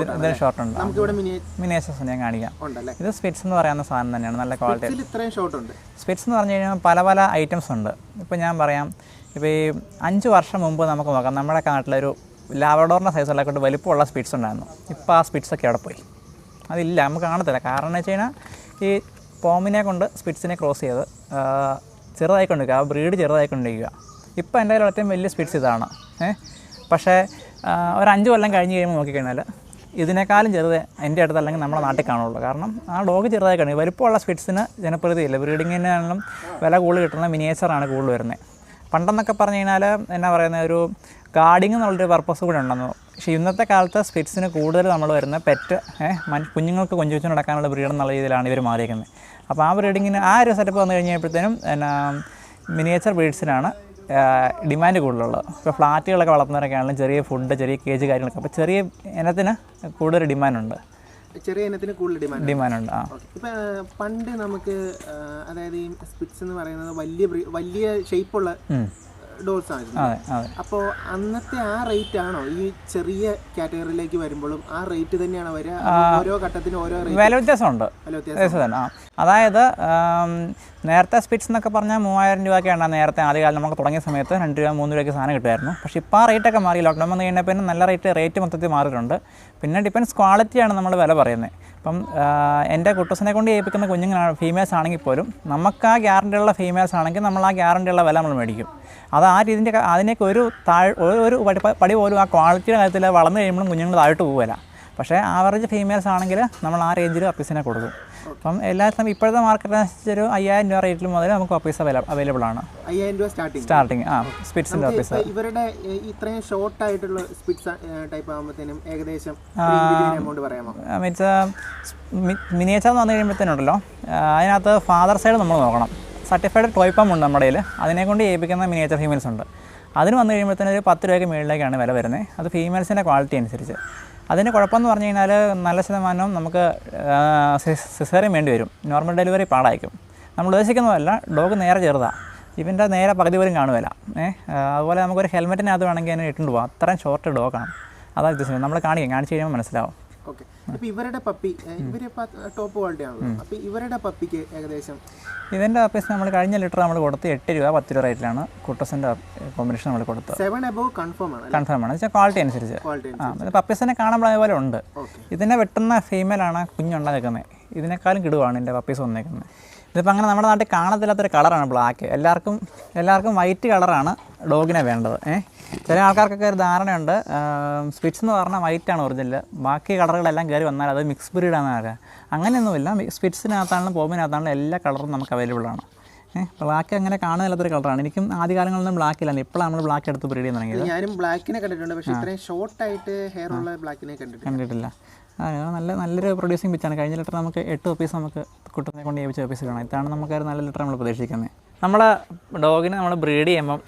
A: ഷോർട്ട് ഉണ്ട്.
B: നമുക്കിവിടെ
A: മിനിയേച്ചേഴ്സ് ഞാൻ കാണിക്കാം.
B: ഉണ്ടല്ലേ?
A: ഇത് സ്പിറ്റ്സ് എന്ന് പറയുന്ന സാധനം തന്നെയാണ്, നല്ല ക്വാളിറ്റി.
B: ഇത്രയും ഷോർട്ട് ഉണ്ട്.
A: സ്പിറ്റ്സ് എന്ന് പറഞ്ഞു കഴിഞ്ഞാൽ പല പല ഐറ്റംസ് ഉണ്ട്. ഇപ്പോൾ ഞാൻ പറയാം, ഇപ്പോൾ ഈ 5 വർഷം മുമ്പ് നമുക്ക് നോക്കാം, നമ്മുടെ നാട്ടിലൊരു ലാബ്രഡോറിൻ്റെ സൈസുള്ള കൊണ്ട് വലിപ്പമുള്ള സ്പിറ്റ്സ് ഉണ്ടായിരുന്നു. ഇപ്പോൾ ആ സ്പിറ്റ്സൊക്കെ അവിടെ പോയി, അതില്ല, നമുക്ക് കാണത്തില്ല. കാരണം എന്ന് വെച്ച് കഴിഞ്ഞാൽ ഈ പോമിനെ കൊണ്ട് സ്പിറ്റ്സിനെ ക്രോസ് ചെയ്ത് ചെറുതായിക്കൊണ്ടിരിക്കുക, ആ ബ്രീഡ് ചെറുതായിക്കൊണ്ടിരിക്കുക. ഇപ്പോൾ എൻ്റെ കയ്യിൽ ഏറ്റവും വലിയ സ്പിറ്റ്സ് ഇതാണ്. പക്ഷേ ഒരു 5 കൊല്ലം കഴിഞ്ഞ് കഴിയുമ്പോൾ നോക്കിക്കഴിഞ്ഞാൽ ഇതിനേക്കാളും ചെറുത് എൻ്റെ അടുത്ത് അല്ലെങ്കിൽ നമ്മുടെ നാട്ടിൽ കാണുള്ളൂ. കാരണം ആ ഡോഗ് ചെറുതായി കഴിഞ്ഞു. വലിപ്പമുള്ള സ്പിറ്റ്സിന് ജനപ്രീതിയില്ല. ബ്രീഡിങ്ങിനാണെങ്കിലും വില കൂടുതൽ കിട്ടുന്ന മിനിയേച്ചറാണ് കൂടുതൽ വരുന്നത്. പണ്ടെന്നൊക്കെ പറഞ്ഞു കഴിഞ്ഞാൽ എന്നാ പറയുന്നത്, ഒരു ഗാർഡിങ് എന്നുള്ളൊരു പർപ്പസ് കൂടെ ഉണ്ടെന്നു. പക്ഷേ ഇന്നത്തെ കാലത്ത് സ്പിറ്റ്സിന് കൂടുതൽ നമ്മൾ വരുന്ന പെറ്റ് കുഞ്ഞുങ്ങൾക്ക് കൊഞ്ചുവെച്ച് നടക്കാനുള്ള ബ്രീഡ് എന്നുള്ള രീതിയിലാണ് ഇവർ മാറിയിരിക്കുന്നത്. അപ്പോൾ ആ ബ്രീഡിങ്ങിന് ആ ഒരു സെറ്റപ്പ് വന്നു കഴിഞ്ഞപ്പോഴത്തേനും മിനിയേച്ചർ ബ്രീഡ്സിനാണ് ഡിമാൻഡ് കൂടുതലുള്ളത്. ഇപ്പോൾ ഫ്ലാറ്റുകളൊക്കെ വളർത്തുന്നവരൊക്കെ ആണെങ്കിലും ചെറിയ ഫുഡ്, ചെറിയ കേജ് കാര്യങ്ങളൊക്കെ, അപ്പോൾ ചെറിയ ഇനത്തിന് കൂടുതൽ ഡിമാൻഡുണ്ട്.
B: ചെറിയ ഇനത്തിന് കൂടുതൽ
A: ഡിമാൻഡുണ്ട്. ആ,
B: ഇപ്പം പണ്ട് നമുക്ക് അതായത് ഈ സ്പിറ്റ്സ് എന്ന് പറയുന്നത് വലിയ ഷേപ്പുള്ള ഡോൾസ് ആണ്. അപ്പോൾ അന്നത്തെ ആ റേറ്റ് ആണോ ഈ ചെറിയ കാറ്റഗറിയിലേക്ക് വരുമ്പോഴും ആ റേറ്റ് തന്നെയാണോ വരിക? ഓരോ ഘട്ടത്തിനും ഓരോ
A: വില വ്യത്യാസമുണ്ട്. അതായത് നേരത്തെ സ്പിറ്റ്സ് എന്നൊക്കെ പറഞ്ഞാൽ 3000 രൂപയൊക്കെയാണ് നേരത്തെ ആദ്യകാലം നമുക്ക് തുടങ്ങിയ സമയത്ത് 2 രൂപ 3 രൂപയ്ക്ക് സാധനം കിട്ടുമായിരുന്നു. പക്ഷേ ഇപ്പോൾ ആ റേറ്റൊക്കെ മാറി. ലോക്ക്ഡൗൺ വന്നു കഴിഞ്ഞാൽ പിന്നെ നല്ല റേറ്റ് മൊത്തത്തിൽ മാറിയിട്ടുണ്ട്. പിന്നെ ഡിപ്പെൻസ് ക്വാളിറ്റിയാണ് നമ്മൾ വില പറയുന്നത്. ഇപ്പം എൻ്റെ കുട്ടൂസിനെ കൊണ്ട് ചെയ്യിപ്പിക്കുന്ന കുഞ്ഞുങ്ങളാണ്, ഫീമെയിൽസ് ആണെങ്കിൽ പോലും നമുക്ക് ആ ഗ്യാരണ്ടിയുള്ള ഫീമെയിൽസ് ആണെങ്കിൽ നമ്മൾ ആ ഗ്യാരണ്ടിയുള്ള വില നമ്മൾ മേടിക്കും. അത് ആ രീതിൻ്റെ അതിനൊക്കെ ഒരു പടി പോലും ആ ക്വാളിറ്റിയുടെ കാര്യത്തിൽ വളർന്നു കഴിയുമ്പോഴും കുഞ്ഞുങ്ങൾ താഴോട്ട് പോകില്ല. പക്ഷേ ആവറേജ് ഫീമെയിൽസ് ആണെങ്കിൽ നമ്മൾ ആ റേഞ്ചിൽ പപ്പീസിനെ കൊടുക്കും. അപ്പം എല്ലാ സമയം ഇപ്പോഴത്തെ മാർക്കറ്റ് അനുസരിച്ച് ഒരു 5000 രൂപ റേറ്റിൽ മുതൽ നമുക്ക് പപ്പീസ് അവൈലബിൾ ആണ്.
B: 5000 രൂപ സ്റ്റാർട്ടിങ്.
A: സ്പിറ്റ്സിൻ്റെ പപ്പീസ്.
B: ഇവരുടെ ഇത്രയും ഷോർട്ട് ആയിട്ടുള്ള സ്പിറ്റ്സ് ടൈപ്പ് ആകുമ്പോഴത്തേനും ഏകദേശം എമൗണ്ട് പറയാമോ?
A: മീൻസ് മിനിയേച്ചർ എന്ന് പറഞ്ഞു കഴിയുമ്പോഴത്തേനുണ്ടല്ലോ, അതിനകത്ത് ഫാദർ സൈഡ് നമ്മൾ നോക്കണം. സർട്ടിഫൈഡ് ടോയ് ഫാം ഉണ്ട് നമ്മുടെ കയ്യിൽ. അതിനെക്കൊണ്ട് ചെയ്യിപ്പിക്കുന്ന മിനിയേച്ചർ ഫീമെയിൽസ് ഉണ്ട്. അതിന് വന്നു കഴിയുമ്പോഴത്തേനും ഒരു 10 രൂപയ്ക്ക് മുകളിലേക്കാണ് വില വരുന്നത്. അത് ഫീമെയിൽസിൻ്റെ ക്വാളിറ്റി അനുസരിച്ച്. അതിന് കുഴപ്പമെന്ന് പറഞ്ഞു കഴിഞ്ഞാൽ നല്ല ശതമാനം നമുക്ക് സിസേറിയൻ വേണ്ടി വരും. നോർമൽ ഡെലിവറി പാടായിരിക്കും. നമ്മൾ ഉദ്ദേശിക്കുന്നതല്ല, ഡോഗ് നേരെ ചെറുതാണ്. ഇവൻ്റെ നേരെ പകുതി പോലും കാണുകയില്ല. അതുപോലെ നമുക്കൊരു ഹെൽമെറ്റിനകത്ത് വേണമെങ്കിൽ അതിനെ ഇട്ടുകൊണ്ട് പോകാം. അത്രയും ഷോർട്ട് ഡോഗാണ്. അതാണ് ഉദ്ദേശിക്കുന്നത്. നമ്മൾ കാണിച്ചു കഴിയുമ്പോൾ മനസ്സിലാവും.
B: ഓക്കെ. അപ്പോൾ ഇവരുടെ പപ്പി ടോപ്പ് ക്വാളിറ്റി ആണല്ലോ. അപ്പോൾ ഇവരുടെ പപ്പിക്ക് ഏകദേശം
A: ഇവൻ്റെ പപ്പീസ് നമ്മൾ കഴിഞ്ഞ ലിറ്റർ നമ്മൾ കൊടുത്ത് 8 രൂപ 10 രൂപ റേറ്റിലാണ് കുട്ടസിൻ്റെ കോമ്പിനേഷൻ നമ്മൾ കൊടുത്തത്.
B: 7 above കൺഫേം ആണ്.
A: വെച്ചാൽ ക്വാളിറ്റി അനുസരിച്ച്. പപ്പീസിനെ കാണുമ്പോൾ അതേപോലെ ഉണ്ട്. ഇതിനെ വെട്ടുന്ന ഫീമെയിലാണ് കുഞ്ഞുണ്ടാക്കുന്നത്. ഇതിനേക്കാളും കിടുവാണ് എൻ്റെ പപ്പീസ് വന്നേക്കുന്നത്. ഇതിപ്പോൾ അങ്ങനെ നമ്മുടെ നാട്ടിൽ കാണത്തില്ലാത്തൊരു കളറാണ് ബ്ലാക്ക്. എല്ലാവർക്കും വൈറ്റ് കളറാണ് ഡോഗിനെ വേണ്ടത്. ചില ആൾക്കാർക്കൊക്കെ ഒരു ധാരണയുണ്ട്, സ്പിറ്റ്സ് എന്ന് പറഞ്ഞാൽ വൈറ്റാണ് ഒറിജിനൽ, ബാക്കി കളറുകളെല്ലാം കയറി വന്നാൽ അത് മിക്സ് ബ്രീഡാണെന്ന് അറിയാം. അങ്ങനെയൊന്നുമില്ല. സ്പിറ്റ്സിനകത്താണെങ്കിലും പോമിനകത്താണെങ്കിലും എല്ലാ കളറും നമുക്ക് അവൈലബിൾ ആണ്. ബ്ലാക്ക് അങ്ങനെ കാണുന്നില്ലാത്തൊരു കളറാണ്. എനിക്കും ആദ്യകാലങ്ങളിലൊന്നും ബ്ലാക്ക് ഇല്ലായിരുന്നു. ഇപ്പോഴാണ് നമ്മൾ ബ്ലാക്ക് എടുത്ത് ബ്രീഡ് ചെയ്യാൻ തുടങ്ങിയത്.
B: ഞാനും ബ്ലാക്കിനെ കണ്ടിട്ടുണ്ട്, പക്ഷേ ഇത്രയും ഷോർട്ടായിട്ട് ഹെയർ ഉള്ള ബ്ലാക്കിനെ കണ്ടിട്ടില്ല.
A: നല്ലൊരു പ്രൊഡ്യൂസിങ് പിച്ചാണ്. കഴിഞ്ഞ ലിറ്റർ നമുക്ക് 8 പപ്പീസ് നമുക്ക് കുട്ടത്തിനെ കൊണ്ട് ഏൽപ്പിച്ച പപ്പീസ് വേണം. ഇതാണ് നമുക്കൊരു നല്ല ലിറ്റർ നമ്മൾ പ്രതീക്ഷിക്കുന്നത്. നമ്മുടെ ഡോഗിനെ നമ്മൾ ബ്രീഡ് ചെയ്യുമ്പം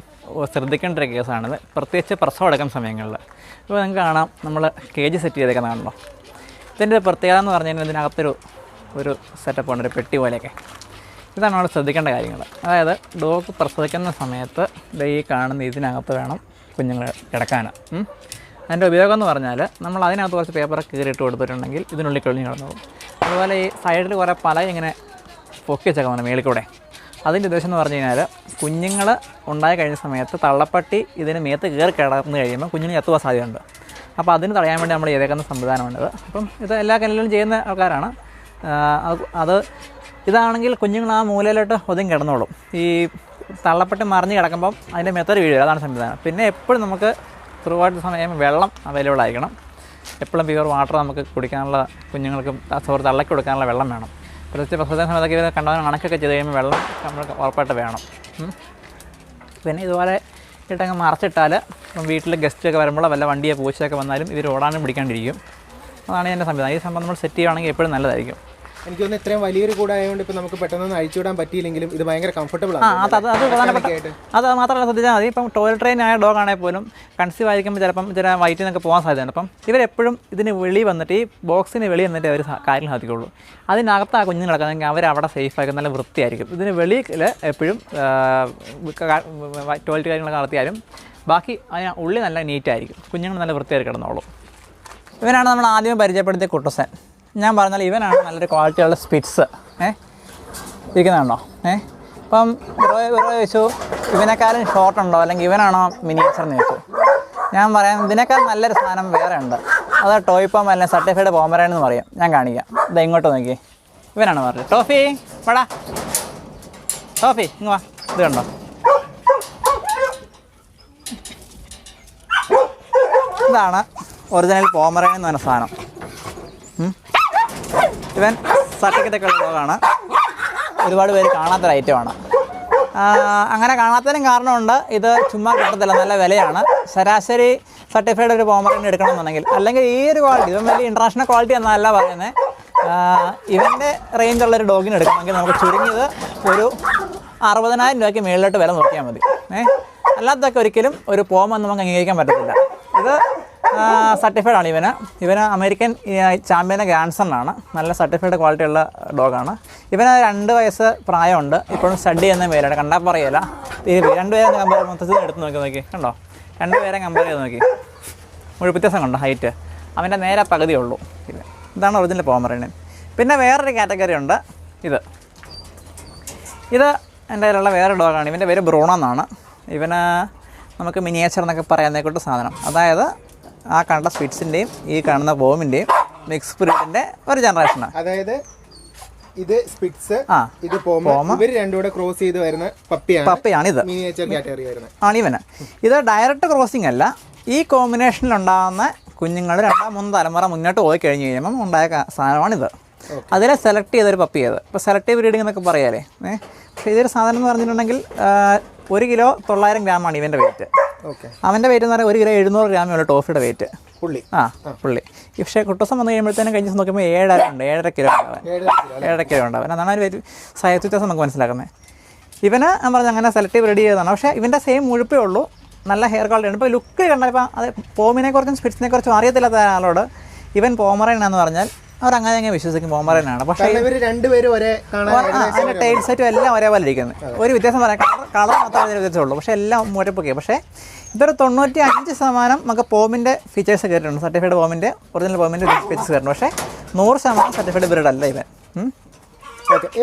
A: ശ്രദ്ധിക്കേണ്ട ഒരു കേസാണിത്, പ്രത്യേകിച്ച് പ്രസവം എടുക്കുന്ന സമയങ്ങളിൽ. ഇപ്പോൾ നിങ്ങൾക്ക് കാണാം, നമ്മൾ കേജ് സെറ്റ് ചെയ്തേക്കുന്നതാണല്ലോ. ഇതിൻ്റെ പ്രത്യേകത എന്ന് പറഞ്ഞു കഴിഞ്ഞാൽ ഇതിനകത്തൊരു സെറ്റപ്പാണ്, ഒരു പെട്ടി പോലെയൊക്കെ. ഇതാണ് നമ്മൾ ശ്രദ്ധിക്കേണ്ട കാര്യങ്ങൾ. അതായത് ഡോഗ് പ്രസവിക്കുന്ന സമയത്ത് ഈ കാണുന്ന ഇതിനകത്ത് വേണം കുഞ്ഞുങ്ങൾ കിടക്കാൻ. അതിൻ്റെ ഉപയോഗം എന്ന് പറഞ്ഞാൽ നമ്മൾ അതിനകത്ത് കുറച്ച് പേപ്പർ കീറിയിട്ട് കൊടുത്തിട്ടുണ്ടെങ്കിൽ ഇതിനുള്ളിൽ കഴിഞ്ഞ് കിടന്നോളും. അതുപോലെ ഈ സൈഡിൽ കുറേ പല ഇങ്ങനെ പൊക്കി വെച്ചേക്കാൻ മേളിക്കൂടെ. അതിൻ്റെ ഉദ്ദേശം എന്ന് പറഞ്ഞു കഴിഞ്ഞാൽ കുഞ്ഞുങ്ങൾ ഉണ്ടായി കഴിഞ്ഞ സമയത്ത് തള്ളപ്പട്ടി ഇതിന് മേത്ത് കയറി കിടന്ന് കഴിയുമ്പോൾ കുഞ്ഞിന് ചത്തുവാൻ സാധ്യതയുണ്ട്. അപ്പോൾ അതിന് തടയാൻ വേണ്ടി നമ്മൾ ചെയ്തേക്കുന്ന സംവിധാനമുണ്ട്. അപ്പം ഇത് എല്ലാ കല്ലിലും ചെയ്യുന്ന ആൾക്കാരാണ്. ഇതാണെങ്കിൽ കുഞ്ഞുങ്ങൾ ആ മൂലയിലോട്ട് ഒതുങ്ങി കിടന്നോളും. ഈ തള്ളപ്പട്ടി മറിഞ്ഞ് കിടക്കുമ്പം അതിൻ്റെ മെത്തഡ് വീഴുക, അതാണ് സംവിധാനം. പിന്നെ എപ്പോഴും നമുക്ക് ത്രൂ ഔട്ട് സമയം വെള്ളം അവൈലബിൾ ആയിരിക്കണം. എപ്പോഴും പ്യുവർ വാട്ടർ നമുക്ക് കുടിക്കാനുള്ള, കുഞ്ഞുങ്ങൾക്ക് തള്ളക്കി കൊടുക്കാനുള്ള വെള്ളം വേണം. പ്രത്യേകിച്ച് പ്രസവ സമയത്തൊക്കെ ഇവർ കണ്ടവൻ കണക്കൊക്കെ ചെയ്ത് കഴിയുമ്പോൾ വെള്ളം നമ്മൾ ഉറപ്പായിട്ട് വേണം. പിന്നെ ഇതുപോലെ ഇട്ടങ്ങ് മറച്ചിട്ടാൽ വീട്ടിൽ ഗസ്റ്റൊക്കെ വരുമ്പോൾ വല്ല വണ്ടിയെ പൂച്ചയൊക്കെ വന്നാലും ഇവർ ഓടാനും പിടിക്കാണ്ടിരിക്കും. അതാണ് എൻ്റെ സംവിധാനം. ഈ സംഭവം നമ്മൾ സെറ്റ് ചെയ്യുകയാണെങ്കിൽ എപ്പോഴും നല്ലതായിരിക്കും.
B: എനിക്ക് തോന്നുന്നു ഇത്രയും വലിയൊരു കൂടായതുകൊണ്ട് ഇപ്പോൾ നമുക്ക് പെട്ടെന്ന് അഴിച്ചുവിടാൻ പറ്റിയില്ലെങ്കിലും ഇത് ഭയങ്കര കംഫർട്ടബിൾ ആണ്.
A: അത് മാത്രമല്ല ശ്രദ്ധിച്ചാൽ മതി. ഇപ്പം ടോയ്ലറ്റ് ട്രെയിൻ ആയ ഡോഗ് ആണെങ്കിൽ പോലും കൺസീവ് ആയിരിക്കുമ്പോൾ ചിലപ്പം ചില വയറ്റിൽ നിന്നൊക്കെ പോകാൻ സാധ്യതയുണ്ട്. അപ്പം ഇവരെപ്പോഴും ഇതിന് വെളി വന്നിട്ട്, ഈ ബോക്സിന് വെളി വന്നിട്ട് അവർ കാര്യങ്ങൾ സാധിക്കുള്ളൂ. അതിനകത്ത് ആ കുഞ്ഞുങ്ങൾ കിടക്കുന്നെങ്കിൽ അവരവിടെ സേഫായിരിക്കും, നല്ല വൃത്തിയായിരിക്കും. ഇതിന് വെളിയിൽ എപ്പോഴും ടോയ്ലറ്റ് കാര്യങ്ങളൊക്കെ നടത്തിയാലും ബാക്കി അതിന് ഉള്ളി നല്ല നീറ്റായിരിക്കും, കുഞ്ഞുങ്ങൾ നല്ല വൃത്തിയായി കിടന്നോളും. ഇവനാണ് നമ്മൾ ആദ്യം പരിചയപ്പെടുത്തിയ കുട്ടൂസൻ. ഞാൻ പറഞ്ഞാൽ ഇവനാണ് നല്ലൊരു ക്വാളിറ്റിയുള്ള സ്പിറ്റ്സ് ഇരിക്കുന്നുണ്ടോ. ഇപ്പം ചോദിച്ചു ഇവനേക്കാളും ഷോർട്ടുണ്ടോ അല്ലെങ്കിൽ ഇവനാണോ മിനിയേച്ചർ എന്ന് ചോദിച്ചു. ഞാൻ പറയാം ഇതിനേക്കാൾ നല്ലൊരു സാധനം വേറെ ഉണ്ട്, അത് ടോയ് പോം അല്ലെങ്കിൽ സർട്ടിഫൈഡ് പോമറേൻ എന്ന് പറയും. ഞാൻ കാണിക്കാം. ഇത് ഇങ്ങോട്ട് നോക്കി, ഇവനാണ് പറഞ്ഞത്. ടോഫി വാടാ, ടോഫി ഇങ്ങ് വാ. ഇത് കണ്ടോ, ഇതാണ് ഒറിജിനൽ പോമറേൻ എന്ന് പറഞ്ഞ സാധനം. ഇവൻ സർട്ടിഫിക്കറ്റൊക്കെ ഉള്ള ഡോഗാണ്. ഒരുപാട് പേര് കാണാത്തൊരു ഐറ്റമാണ്. അങ്ങനെ കാണാത്തതിനും കാരണമുണ്ട്, ഇത് ചുമ്മാ കിട്ടത്തില്ല, നല്ല വിലയാണ്. ശരാശരി സർട്ടിഫൈഡ് ഒരു പോമറേൻ എടുക്കണമെന്നുണ്ടെങ്കിൽ, അല്ലെങ്കിൽ ഈ ഒരു ക്വാളിറ്റി, ഇവൻ വലിയ ഇൻ്റർനാഷണൽ ക്വാളിറ്റി എന്നല്ല പറയുന്നത്, ഇവൻ്റെ റേഞ്ചുള്ളൊരു ഡോഗിന് എടുക്കണമെങ്കിൽ നമുക്ക് ചുരുങ്ങിയത് ഒരു 60,000 രൂപയ്ക്ക് മുകളിലോട്ട് വില നോക്കിയാൽ മതി. അല്ലാത്തതൊക്കെ ഒരിക്കലും ഒരു പോമെന്ന് നമുക്ക് അംഗീകരിക്കാൻ പറ്റത്തില്ല. ഇത് സർട്ടിഫൈഡ് ആണ്. ഇവന് അമേരിക്കൻ ചാമ്പ്യൻ്റെ ഗ്രാൻഡ്സണ്ണാണ്. നല്ല സർട്ടിഫൈഡ് ക്വാളിറ്റിയുള്ള ഡോഗാണ്. ഇവന് 2 വയസ്സ് പ്രായമുണ്ട്. ഇപ്പോഴും സ്റ്റഡി ചെയ്യുന്ന പേരാണ്, കണ്ടാൽ പറയില്ല. 2 പേരെ കമ്പയർ മൊത്തത്തിൽ എടുത്ത് നോക്കി കണ്ടോ, 2 പേരെ കമ്പയർ ചെയ്ത് നോക്കി, മുഴുവൻ വ്യത്യാസം കണ്ടോ ഹൈറ്റ്. അവൻ്റെ നേരെ പകുതിയുള്ളൂ. ഇതാണ് ഒറിജിനൽ പോമറേൻ. പിന്നെ വേറൊരു കാറ്റഗറി ഉണ്ട്. ഇത് എൻ്റെ കയ്യിലുള്ള വേറെ ഡോഗാണ്. ഇവൻ്റെ പേര് ബ്രൂണോ എന്നാണ്. ഇവന് നമുക്ക് മിനിയേച്ചർ എന്നൊക്കെ പറയാനേക്കൂട്ട് സാധനം. അതായത് ആ കണ്ട സ്പിറ്റ്സിൻ്റെയും ഈ കാണുന്ന ബോമിൻ്റെയും മിക്സ് ബ്രീഡിൻ്റെ ഒരു ജനറേഷനാണ്.
B: അതായത് ഇത് സ്പിറ്റ്സ്, ഇത് പോമ, ഇവർ രണ്ടും കൂടെ ക്രോസ് ചെയ്ത് വരുന്ന പപ്പിയാണ്. ഇത് മിനിയേച്ചർ കാറ്റഗറി വരുന്നത്
A: ആണ് ഇവന്. ഇത് ഡയറക്റ്റ് ക്രോസിംഗ് അല്ല. ഈ കോമ്പിനേഷനിലുണ്ടാകുന്ന കുഞ്ഞുങ്ങൾ 2-3 തലമുറ മുന്നോട്ട് പോയി കഴിഞ്ഞ് കഴിയുമ്പം ഉണ്ടായ സാധനമാണിത്. അതിലെ സെലക്ട് ചെയ്തൊരു പപ്പിയത്. ഇപ്പോൾ സെലക്റ്റീവ് ബ്രീഡിംഗ് എന്നൊക്കെ പറയാലേ. പക്ഷേ ഇതൊരു സാധനം എന്ന് പറഞ്ഞിട്ടുണ്ടെങ്കിൽ 1 കിലോ 900 ഗ്രാമാണ് ഇവൻ്റെ വെയിറ്റ്. അവൻ്റെ വെയിറ്റ് എന്ന് പറഞ്ഞാൽ 1 കിലോ 700 ഗ്രാമേ ടോഫിയുടെ വെയിറ്റ് പുള്ളി. പക്ഷേ കുട്ടൂസം വന്നു കഴിയുമ്പോഴത്തേനും കഴിഞ്ഞ ദിവസം നോക്കുമ്പോൾ 7.5 ഉണ്ട്, 7.5 കിലോ ഉണ്ടാവാൻ, 7.5 കിലോ ഉണ്ടാവാൻ. അതാണ് ഒരു സൈസ് വ്യത്യാസം നമുക്ക് മനസ്സിലാക്കുന്നത്. ഇവന് ഞാൻ പറഞ്ഞാൽ അങ്ങനെ സെലക്റ്റീവ് റെഡി ചെയ്തതാണ്. പക്ഷേ ഇവൻ്റെ സെയിം മുഴുപ്പേ ഉള്ളൂ, നല്ല ഹെയർ ക്വാളിറ്റി ഉണ്ട്. ഇപ്പോൾ ലുക്ക് കണ്ടാൽ ഇപ്പം അത് പോമിനെക്കുറിച്ചും സ്പിറ്റ്സിനെ കുറിച്ചും അറിയത്തില്ലാത്ത ആളോട് ഇവൻ പോമറേൻ എന്ന് പറഞ്ഞാൽ അവരങ്ങനെ വിശ്വസിക്കും പോമറേനാണ്. പക്ഷേ അതിൻ്റെ ടൈൽ സെറ്റും എല്ലാം ഒരേപോലെ ഇരിക്കുന്നത്. ഒരു വ്യത്യാസം പറയാം, കളർ മാത്രമേ വ്യത്യാസമുള്ളൂ. പക്ഷേ എല്ലാം മുരപ്പൊക്കെ. പക്ഷേ ഇതൊരു 95% നമുക്ക് പോമിൻ്റെ ഫീച്ചേഴ്സ് കയറിയിട്ടുണ്ട്. സർട്ടിഫൈഡ് പോമിൻ്റെ, ഒറിജിനൽ പോമിൻ്റെ ഫീച്ചേഴ്സ് കയറുന്നു. പക്ഷേ 100% സർട്ടിഫൈഡ് ബ്രീഡ് അല്ല ഇവൻ.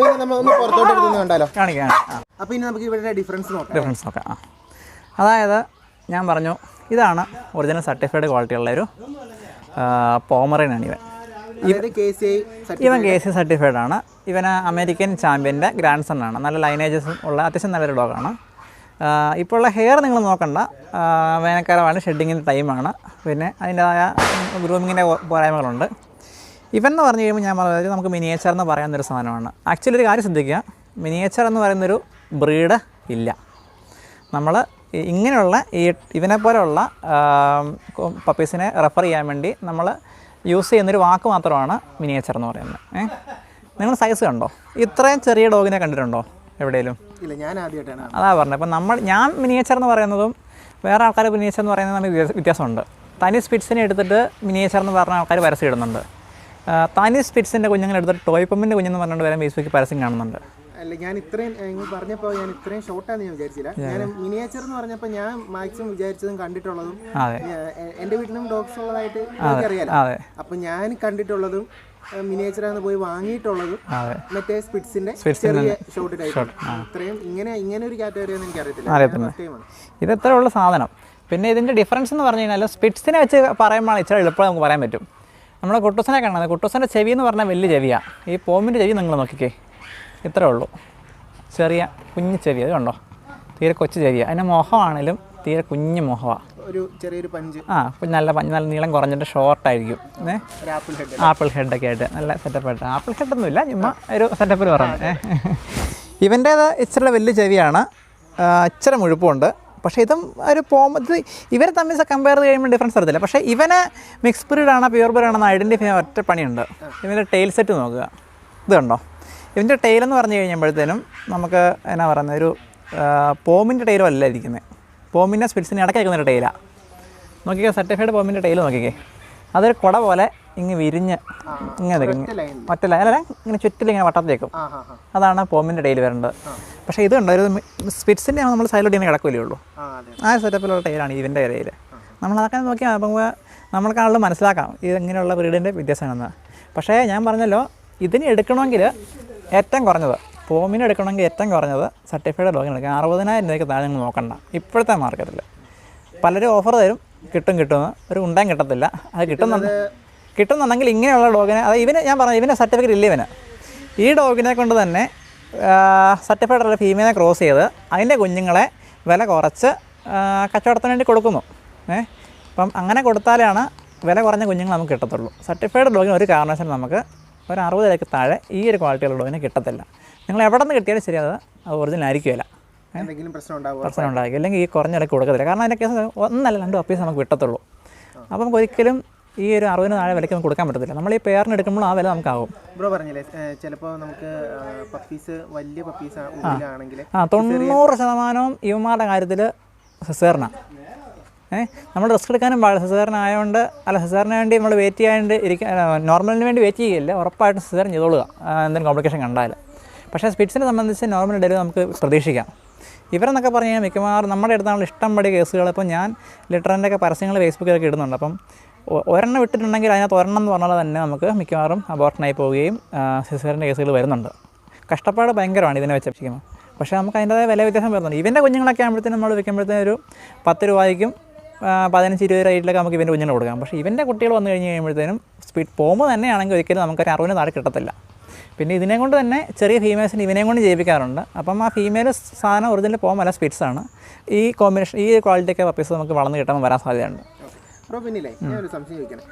A: കാണിക്കാം.
B: അപ്പോൾ ഇനി നമുക്ക് ഇവിടെ ഡിഫറൻസ്
A: നോക്കാം. അതായത് ഞാൻ പറഞ്ഞു ഇതാണ് ഒറിജിനൽ സർട്ടിഫൈഡ് ക്വാളിറ്റിയുള്ളൊരു പോമറേനാണ് ഇവൻ. ഇവൻ KC സർട്ടിഫൈഡ് ആണ്. ഇവന് അമേരിക്കൻ ചാമ്പ്യൻ്റെ ഗ്രാൻഡ് സണ്ണാണ്. നല്ല ലൈനേജസും ഉള്ള അത്യാവശ്യം നല്ലൊരു ഡോഗാണ്. ഇപ്പോൾ ഉള്ള ഹെയർ നിങ്ങൾ നോക്കണ്ട, വേനൽക്കാലമാണ്, ഷെഡിങ്ങിൻ്റെ ടൈമാണ്. പിന്നെ അതിൻ്റെതായ ഗ്രൂമിങ്ങിൻ്റെ പോരായ്മകളുണ്ട്. ഇവൻ എന്ന് പറഞ്ഞു കഴിയുമ്പോൾ ഞാൻ പറഞ്ഞത് നമുക്ക് മിനിയേച്ചർ എന്ന് പറയുന്നൊരു സാധനമാണ്. ആക്ച്വലി ഒരു കാര്യം ശ്രദ്ധിക്കുക, മിനിയേച്ചർ എന്ന് പറയുന്നൊരു ബ്രീഡ് ഇല്ല. നമ്മൾ ഇങ്ങനെയുള്ള ഇവനെ പോലെയുള്ള പപ്പീസിനെ റെഫർ ചെയ്യാൻ വേണ്ടി നമ്മൾ യൂസ് ചെയ്യുന്നൊരു വാക്ക് മാത്രമാണ് മിനിയേച്ചർ എന്ന് പറയുന്നത്. നിങ്ങൾ സൈസ് കണ്ടോ? ഇത്രയും ചെറിയ ഡോഗിനെ കണ്ടിട്ടുണ്ടോ എവിടെയെങ്കിലും?
B: ഇല്ല, ഞാൻ ആദ്യമായിട്ടാണ്.
A: അതാ പറഞ്ഞത്. അപ്പം ഞാൻ മിനിയേച്ചർ എന്ന് പറയുന്നതും വേറെ ആൾക്കാർ മിനിയേച്ചർ എന്ന് പറയുന്നത് തമ്മിൽ വ്യത്യാസമുണ്ട്. തനി സ്പിറ്റ്സിനെ എടുത്തിട്ട് മിനിയേച്ചർ എന്ന് പറഞ്ഞ ആൾക്കാർ പരസ്യം ഇടുന്നുണ്ട്. തനി സ്പിറ്റ്സിൻ്റെ കുഞ്ഞുങ്ങളെ എടുത്തിട്ട് ടോയ് പമ്പിൻ്റെ കുഞ്ഞെന്ന് പറഞ്ഞുകൊണ്ട് വരെ ഫേസ്ബുക്കിൽ പരസ്യം കാണുന്നുണ്ട്.
B: അല്ല, ഞാൻ ഇത്രയും പറഞ്ഞപ്പോൾ ഞാൻ ഇത്രയും ഷോർട്ടാന്ന് ഞാൻ വിചാരിച്ചില്ല. ഞാൻ മിനിയേച്ചർ എന്ന് പറഞ്ഞപ്പോൾ ഞാൻ മാക്സിമം വിചാരിച്ചതും കണ്ടിട്ടുള്ളതും, എൻ്റെ വീട്ടിലും ഡോഗ്സ് ഉള്ളതായിട്ട് എനിക്കറിയാലോ. അപ്പം ഞാൻ കണ്ടിട്ടുള്ളതും മിനിയേച്ചറാന്ന് പോയി വാങ്ങിയിട്ടുള്ളതും മറ്റേ സ്പിറ്റ്സിന്റെ ചെറിയ ഷോർട്ട് ടൈപ്പ്. ഇത്രയും ഇങ്ങനെ ഒരു കാറ്റഗറി ഒന്നും എനിക്കറിയത്തില്ല.
A: ഇത് എത്ര ഉള്ള സാധനം. പിന്നെ ഇതിൻ്റെ ഡിഫറൻസ് എന്ന് പറഞ്ഞു കഴിഞ്ഞാൽ സ്പിറ്റ്സിനെ വെച്ച് പറയുമ്പോൾ ഇച്ചിരി എളുപ്പമായി നമുക്ക് പറയാൻ പറ്റും. നമ്മൾ കുട്ടൂസനെ കാണുന്നത്, കുട്ടൂസൻ്റെ ചെവി എന്ന് പറഞ്ഞാൽ വലിയ ചെവിയാണ്. ഈ പോമിൻ്റെ ചെവി നിങ്ങൾ നോക്കിക്കേ, ഇത്രേ ഉള്ളൂ, ചെറിയ കുഞ്ഞു ചെവി. അത് കണ്ടോ, തീരെ കൊച്ചു ചെവിയാണ്. അതിൻ്റെ മുഖമാണെങ്കിലും തീരെ കുഞ്ഞു മുഖമാണ്.
B: ഒരു ചെറിയൊരു പഞ്ച്,
A: നല്ല നീളം കുറഞ്ഞിട്ട് ഷോർട്ടായിരിക്കും. ആപ്പിൾ ഹെഡൊക്കെ ആയിട്ട് നല്ല സെറ്റപ്പായിട്ട്. ആപ്പിൾ ഹെഡൊന്നുമില്ല, ചുമ്മാ ഒരു സെറ്റപ്പിൽ പറഞ്ഞത്. ഇവൻ്റേത് ഇച്ചിരി വലിയ ചെവിയാണ്, ഇച്ചിരി മുഴുപ്പുണ്ട്. പക്ഷേ ഇതും ഒരു ഇവരെ തമ്മിൽ കമ്പയർ ചെയ്യുമ്പോൾ ഡിഫറൻസ് അറിയത്തില്ല. പക്ഷേ ഇവന് മിക്സ് ബ്രീഡാണോ പ്യൂർ ബ്രീഡാണെന്ന് ഐഡൻറ്റിഫൈ ചെയ്യാൻ ഒറ്റ പണിയുണ്ട്. ഇവൻ്റെ ടെയിൽ സെറ്റ് നോക്കുക, ഇത് കണ്ടോ. ഇവൻ്റെ ടെയിലെന്ന് പറഞ്ഞു കഴിയുമ്പോഴത്തേനും നമുക്ക് എന്നാ പറയുന്നത്, ഒരു പോമിൻ്റെ ടെയിലും അല്ല ഇരിക്കുന്നത്. പോമിൻ്റെ സ്പിറ്റ്സിന് ഇടയ്ക്ക് നിൽക്കുന്നൊരു ടെയിലാണ്. നോക്കിക്കേ, സർട്ടിഫൈഡ് പോമിൻ്റെ ടെയിൽ നോക്കിക്കേ, അതൊരു കുട പോലെ ഇങ്ങ് വിരിഞ്ഞ് ഇങ്ങനെ ഒറ്റ അല്ല ഇങ്ങനെ ചുറ്റിലിങ്ങനെ വട്ടത്തേക്കും. അതാണ് പോമിൻ്റെ ടൈൽ വരേണ്ടത്. പക്ഷേ ഇത് കണ്ടോ, ഒരു സ്പിറ്റ്സിൻ്റെ നമ്മൾ സൈഡിലോട്ട് ഇങ്ങനെ കിടക്കില്ലേ ഉള്ളൂ. ആ സെറ്റപ്പിലുള്ള ടൈലാണ് ഇതിൻ്റെ ടൈൽ. നമ്മളതൊക്കെ നോക്കിയാൽ അപ്പോൾ നമ്മൾക്കാളും മനസ്സിലാക്കാം ഇത് ഇങ്ങനെയുള്ള ബ്രീഡിൻ്റെ വ്യത്യാസമാണെന്ന്. പക്ഷേ ഞാൻ പറഞ്ഞല്ലോ, ഇതിന് എടുക്കണമെങ്കിൽ ഏറ്റവും കുറഞ്ഞത് പോമിന് എടുക്കണമെങ്കിൽ ഏറ്റവും കുറഞ്ഞത് സർട്ടിഫൈഡ് ഡോഗിന് എടുക്കാം. 60,000 രൂപയ്ക്ക് താഴെ നിങ്ങൾ നോക്കണ്ട ഇപ്പോഴത്തെ മാർക്കറ്റിൽ. പലരും ഓഫർ തരും, കിട്ടുമെന്ന്, ഒരു ഉണ്ടായും കിട്ടത്തില്ല. അത് കിട്ടുന്നുണ്ടെങ്കിൽ ഇങ്ങനെയുള്ള ഡോഗിനെ, അത് ഇവന് ഞാൻ പറഞ്ഞു ഇവൻ്റെ സർട്ടിഫിക്കറ്റ് ഇല്ല ഇവന്. ഈ ഡോഗിനെ കൊണ്ട് തന്നെ സർട്ടിഫൈഡ് ഫീമെയിനെ ക്രോസ് ചെയ്ത് അതിൻ്റെ കുഞ്ഞുങ്ങളെ വില കുറച്ച് കച്ചവടത്തിന് വേണ്ടി കൊടുക്കുന്നു. അപ്പം അങ്ങനെ കൊടുത്താലാണ് വില കുറഞ്ഞ കുഞ്ഞുങ്ങൾ നമുക്ക് കിട്ടത്തുള്ളൂ. സർട്ടിഫൈഡ് ഡോഗിന് ഒരു കാരണവശാലും നമുക്ക് ഒരു 60 രൂപയ്ക്ക് താഴെ ഈ ഒരു ക്വാളിറ്റിയുള്ള ഡോഗിനെ കിട്ടത്തില്ല. നിങ്ങൾ എവിടെ നിന്ന് കിട്ടിയാലും ശരി, അത് ഒറിജിനൽ ആയിരിക്കില്ല. പ്രശ്നം ഉണ്ടാകും. അല്ലെങ്കിൽ ഈ കുറഞ്ഞ വിലയ്ക്ക് കൊടുക്കത്തില്ല. കാരണം അതിൻ്റെ കേസ് 1 അല്ല 2 പപ്പീസ് നമുക്ക് കിട്ടത്തുള്ളൂ. അപ്പം നമുക്ക് ഒരിക്കലും ഈ ഒരു 60 താഴെ വിലയ്ക്ക് നമുക്ക് കൊടുക്കാൻ പറ്റത്തില്ല. നമ്മൾ ഈ പെയറിന് എടുക്കുമ്പോൾ ആ വില നമുക്കാവും.
B: ബ്രോ പറഞ്ഞില്ലേ, ചിലപ്പോൾ നമുക്ക് പപ്പീസ് വലിയ പപ്പീസ് ആണെങ്കിൽ
A: 90% ഇവന്മാരുടെ കാര്യത്തിൽ സിസേറിനാണ്. നമ്മൾ റിസ്ക് എടുക്കാനും പാടില്ല. സിസേറിനായതുകൊണ്ട് അല്ല, സിസേറിന് വേണ്ടി നമ്മൾ വെയിറ്റ് ചെയ്യാണ്ട് നോർമലിന് വേണ്ടി വെയിറ്റ് ചെയ്യില്ല. ഉറപ്പായിട്ടും സിസേറിൻ ചെയ്തോളുക എന്തെങ്കിലും കോംപ്ലിക്കേഷൻ കണ്ടാൽ. പക്ഷേ സ്പിറ്റ്സിനെ സംബന്ധിച്ച് നോർമൽ ഡെലിവറി നമുക്ക് പ്രതീക്ഷിക്കാം. ഇവരെന്നൊക്കെ പറഞ്ഞു കഴിഞ്ഞാൽ മിക്കവാറും നമ്മുടെ അടുത്താണുള്ള ഇഷ്ടംപടി കേസുകൾ. ഇപ്പോൾ ഞാൻ ലിറ്ററിൻ്റെയൊക്കെ പരസ്യങ്ങൾ ഫേസ്ബുക്കിലൊക്കെ ഇടുന്നുണ്ട്. അപ്പം ഒരെണ്ണം ഇട്ടിട്ടുണ്ടെങ്കിൽ അതിനകത്ത് ഒരെണ്ണം എന്ന് പറഞ്ഞാൽ തന്നെ നമുക്ക് മിക്കവാറും അബോർഷനായി പോവുകയും സിസേറിൻ്റെ കേസുകൾ വരുന്നുണ്ട്. കഷ്ടപ്പാട് ഭയങ്കരമാണ് ഇതിനെ വെച്ചിരിക്കുന്നത്. പക്ഷേ നമുക്ക് അതിൻ്റെതായ വില വ്യത്യാസം വരുന്നുണ്ട്. ഇവൻ്റെ കുഞ്ഞുങ്ങളൊക്കെ ആകുമ്പോഴത്തേനും നമ്മൾ വിൽക്കുമ്പോഴത്തേനും ഒരു 10 രൂപയ്ക്കും 15-20 റേറ്റിലൊക്കെ നമുക്ക് ഇവൻ്റെ കുഞ്ഞിനെ കൊടുക്കാം. പക്ഷേ ഇവൻ്റെ കുട്ടികൾ വന്നു കഴിഞ്ഞ് കഴിയുമ്പോഴത്തേനും സ്പീഡ് പോകുമ്പോൾ തന്നെയാണെങ്കിൽ ഒരിക്കലും നമുക്കൊരു 60 താഴെ കിട്ടത്തില്ല. പിന്നെ ഇതിനെ കൊണ്ട് തന്നെ ചെറിയ ഫീമെയിൽസിന് ഇവനെയും കൊണ്ട് ജയിപ്പിക്കാറുണ്ട്. അപ്പം ആ ഫീമെയിൽ സാധനം ഒറിജിനൽ പോകുമ്പോൾ സ്പിറ്റ്സാണ്. ഈ കോമ്പിനേഷൻ ഈ ക്വാളിറ്റിയൊക്കെ പപ്പീസ് നമുക്ക് വളർന്ന് കിട്ടുമ്പോൾ വരാൻ സാധ്യതയുണ്ട്.
B: ബ്രോ പിന്നില്ലേ, ഞാനൊരു സംശയം ചോദിക്കണം.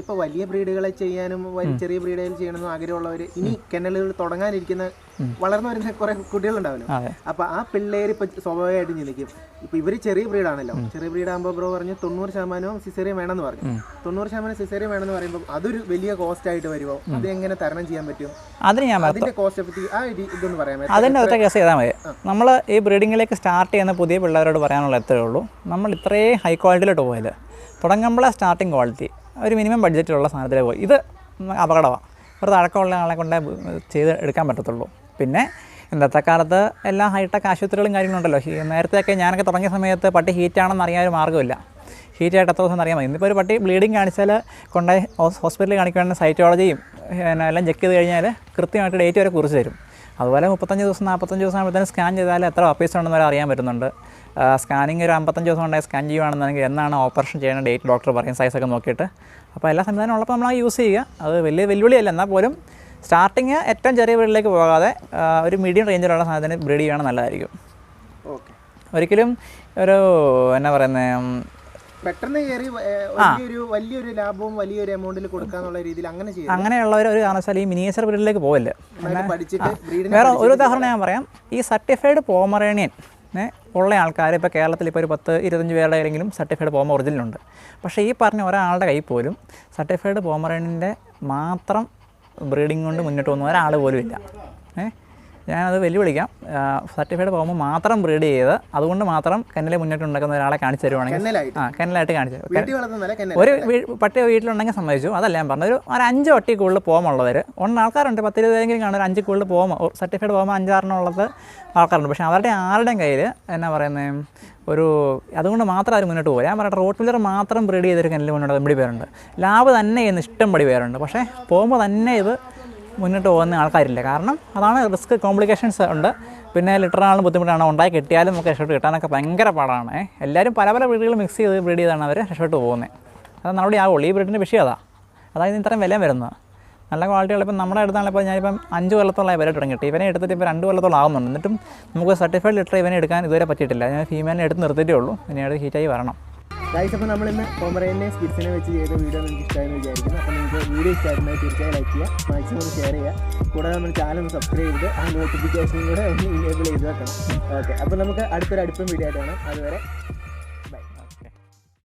B: ഇപ്പോൾ വലിയ ബ്രീഡുകളെ ചെയ്യാനും ചെറിയ ബ്രീഡുകൾ ചെയ്യണമെന്നും ആഗ്രഹമുള്ളവർ ഇനി കെന്നലുകൾ തുടങ്ങാനിരിക്കുന്ന വളർന്നു വരുന്ന കുറെ കുട്ടികളുണ്ടാവല്ലോ. അപ്പോൾ ആ പിള്ളേർ ഇപ്പോൾ സ്വാഭാവികമായിട്ടും ചിന്തിക്കും, ഇപ്പോൾ ഇവർ ചെറിയ ബ്രീഡാണല്ലോ, ചെറിയ ബ്രീഡാകുമ്പോൾ ബ്രോ പറഞ്ഞു 90% സിസേറിയൻ വേണമെന്ന് പറഞ്ഞു. 90% സിസേറിയൻ വേണമെന്ന് പറയുമ്പോൾ അതൊരു വലിയ കോസ്റ്റ് ആയിട്ട് വരുമോ? അത് എങ്ങനെ തരണം ചെയ്യാൻ പറ്റും? അതിന്റെ കോസ്റ്റ് പറ്റി ഇതൊന്ന് പറയാൻ പറ്റും?
A: അതിൻ്റെ ഒറ്റ കേസ് ചെയ്താൽ മതി. നമ്മൾ ഈ ബ്രീഡിങ്ങിലേക്ക് സ്റ്റാർട്ട് ചെയ്യുന്ന പുതിയ പിള്ളേരോട് പറയാനുള്ള എത്രയേ ഉള്ളൂ, നമ്മൾ ഇത്രയും ഹൈ ക്വാളിറ്റിയിലോട്ട് പോയാൽ തുടങ്ങുമ്പോഴേ സ്റ്റാർട്ടിങ് ക്വാളിറ്റി ഒരു മിനിമം ബഡ്ജറ്റിലുള്ള സാധനത്തിലേക്ക് പോയി. ഇത് അപകടമാണ്. ഒരു തഴക്കമുള്ള ആളെ കൊണ്ടേ ചെയ്ത് എടുക്കാൻ പറ്റത്തുള്ളൂ. പിന്നെ ഇന്നത്തെ കാലത്ത് എല്ലാ ഹൈടെക് ആശുപത്രികളും കാര്യങ്ങളുണ്ടല്ലോ. നേരത്തെയൊക്കെ ഞാനൊക്കെ തുടങ്ങിയ സമയത്ത് പട്ടി ഹീറ്റാണെന്ന് അറിയാൻ ഒരു മാർഗ്ഗമില്ല. ഹീറ്റായിട്ട് എത്ര ദിവസം അറിയാൻ മതി. ഇന്നിപ്പോൾ ഒരു പട്ടി ബ്ലീഡിങ് കാണിച്ചാൽ കൊണ്ടുപോയി ഹോസ്പിറ്റലിൽ കാണിക്കുകയാണെങ്കിൽ സൈറ്റോളജിയും എല്ലാം ചെക്ക് ചെയ്ത് കഴിഞ്ഞാൽ കൃത്യമായിട്ട് ഡേറ്റ് വരെ കുറിച്ച് തരും. അതുപോലെ 35 ദിവസം 45 ദിവസം ആകുമ്പോഴത്തേനും സ്കാൻ ചെയ്താൽ എത്ര പപ്പീസ് ഉണ്ടെന്ന് വരെ അറിയാൻ പറ്റുന്നുണ്ട്. സ്കാനിങ് ഒരു 55 ദിവസം കൊണ്ടായി സ്കാൻ ചെയ്യുകയാണെന്നുണ്ടെങ്കിൽ എന്നാണ് ഓപ്പറേഷൻ ചെയ്യുന്ന ഡേറ്റ് ഡോക്ടർ പറയും, സൈസൊക്കെ നോക്കിയിട്ട്. അപ്പോൾ എല്ലാ സംവിധാനം ഉള്ളപ്പോൾ നമ്മൾ യൂസ് ചെയ്യുക. അത് വലിയ വെല്ലുവിളിയല്ല. എന്നാൽ പോലും സ്റ്റാർട്ടിങ് ഏറ്റവും ചെറിയ ബ്രീഡിലേക്ക് പോകാതെ ഒരു മീഡിയം റേഞ്ചിലുള്ള സാധനത്തിന് ബ്രീഡ് ചെയ്യുകയാണ് നല്ലതായിരിക്കും. ഒരിക്കലും ഒരു എന്നാ പറയുന്നത്
B: പെട്ടെന്ന് കയറി വലിയൊരു ലാഭവും വലിയൊരു എമൗണ്ടിൽ കൊടുക്കാന്നുള്ള രീതിയിൽ
A: അങ്ങനെയുള്ളവർ ഒരു കാരണവശാൽ ഈ മിനിയേച്ചർ ബ്രീഡിലേക്ക് പോവില്ല. വേറെ ഒരു ഉദാഹരണം ഞാൻ പറയാം. ഈ സർട്ടിഫൈഡ് പോമറേനിയൻ ഉള്ള ആൾക്കാർ ഇപ്പോൾ കേരളത്തിൽ ഇപ്പോൾ ഒരു 10-25 പേരുടെ കയ്യിലെങ്കിലും സർട്ടിഫൈഡ് പോമ ഒറിജിനലുണ്ട്. പക്ഷേ ഈ പറഞ്ഞ ഒരാളുടെ കയ്യിൽ പോലും സർട്ടിഫൈഡ് പോമറേനിയൻ്റെ മാത്രം ബ്രീഡിങ് കൊണ്ട് മുന്നോട്ട് പോകുന്ന ഒരാൾ പോലും ഇല്ല. ഞാനത് വെല്ലുവിളിക്കാം. സർട്ടിഫൈഡ് പോകുമ്പോൾ മാത്രം ബ്രീഡ് ചെയ്ത് അതുകൊണ്ട് മാത്രം കെന്നലെ മുന്നോട്ട് ഉണ്ടാക്കുന്ന ഒരാളെ കാണിച്ചു തരുവാണെങ്കിൽ കെന്നലായിട്ട് കാണിച്ചു തരും. ഒരു പട്ടി വീട്ടിലുണ്ടെങ്കിൽ സമ്മതിച്ചു. അതല്ല ഞാൻ പറഞ്ഞത്. ഒരു 5 പട്ടി കൂടുതൽ പോകുമുള്ളവർ ആൾക്കാരുണ്ട്. 10-20 കാണും. ഒരു 5 കൂടുതൽ പോകുമ്പോൾ സർട്ടിഫൈഡ് പോകുമ്പോൾ 5-6 ഉള്ളത് ആൾക്കാരുണ്ട്. പക്ഷേ അവരുടെ ആരുടെയും കയ്യിൽ എന്നാ പറയുന്നത് ഒരു അതുകൊണ്ട് മാത്രം അവർ മുന്നോട്ട് പോകും. ഞാൻ പറയട്ടെ, റോട്ട് വീലർ മാത്രം ബ്രീഡ് ചെയ്തൊരു കെന്നൽ മുന്നോട്ട് എമ്പടി പേരുണ്ട്. ലാബ് തന്നെ ചെയ്യുന്ന ഇഷ്ടംപടി പേരുണ്ട്. പക്ഷേ പോകുമ്പോൾ തന്നെ ഇത് മുന്നോട്ട് പോകുന്ന ആൾക്കാരില്ല. കാരണം അതാണ് റിസ്ക്, കോംപ്ലിക്കേഷൻസ് ഉണ്ട്. പിന്നെ ലിറ്ററാണെങ്കിലും ബുദ്ധിമുട്ടാണ്. ഉണ്ടായി കിട്ടിയാലും നമുക്ക് രക്ഷപ്പെട്ട് കിട്ടാനൊക്കെ ഭയങ്കര പാടാണ്. എല്ലാവരും പല ബ്രീഡുകൾ മിക്സ് ചെയ്ത് ബ്രീഡ് ചെയ്താണ് അവർ രക്ഷപ്പെട്ട് പോകുന്നത്. അത് നമ്മുടെ ആവുള്ളൂ. ഈ ബ്രീഡിൻ്റെ വിഷയം അതായത് ഇത്രയും വില വരുന്നത്. നല്ല ക്വാളിറ്റികൾ ഇപ്പം നമ്മുടെ അടുത്താണ്. ഇപ്പോൾ ഞാനിപ്പം 5 കൊല്ലത്തോളം വില തുടങ്ങിയിട്ട് ഇവനെ എടുത്തിട്ട് ഇപ്പോൾ 2 കൊല്ലത്തോളം ആകുന്നുണ്ട്. എന്നിട്ടും നമുക്ക് സർട്ടിഫൈഡ് ലിറ്റർ ഇവനെ എടുക്കാൻ ഇതുവരെ പറ്റിയിട്ടില്ല. ഞാൻ ഫീമെയിലിനെ എടുത്ത് നിർത്തിയിട്ടേ ഉള്ളൂ. ഇനിയത് ഹീറ്റായി വരണം.
B: ഗൈസ്, അപ്പോൾ നമ്മളിന്ന് പോമറേനിയൻ സ്പിറ്റ്സിനെ വെച്ച് ചെയ്ത വീഡിയോ നിങ്ങൾക്ക് ഇഷ്ടമായെന്ന് വിചാരിക്കുന്നു. അപ്പോൾ നിങ്ങൾക്ക് വീഡിയോ ഇഷ്ടമായിട്ടുണ്ടെങ്കിൽ തീർച്ചയായും ലൈക്ക് ചെയ്യുക, മാക്സിമം ഒന്ന് ഷെയർ ചെയ്യുക. കൂടാതെ നമ്മുടെ ചാനൽ ഒന്ന് സബ്സ്ക്രൈബ് ചെയ്ത് ആ നോട്ടിഫിക്കേഷനും കൂടെ ഒന്ന് ഇനേബിൾ ചെയ്ത് വെക്കണം. ഓക്കെ, അപ്പോൾ നമുക്ക് അടുത്തൊരു അടുപ്പം വീഡിയോ ആയിട്ട് കാണാം. അതുവരെ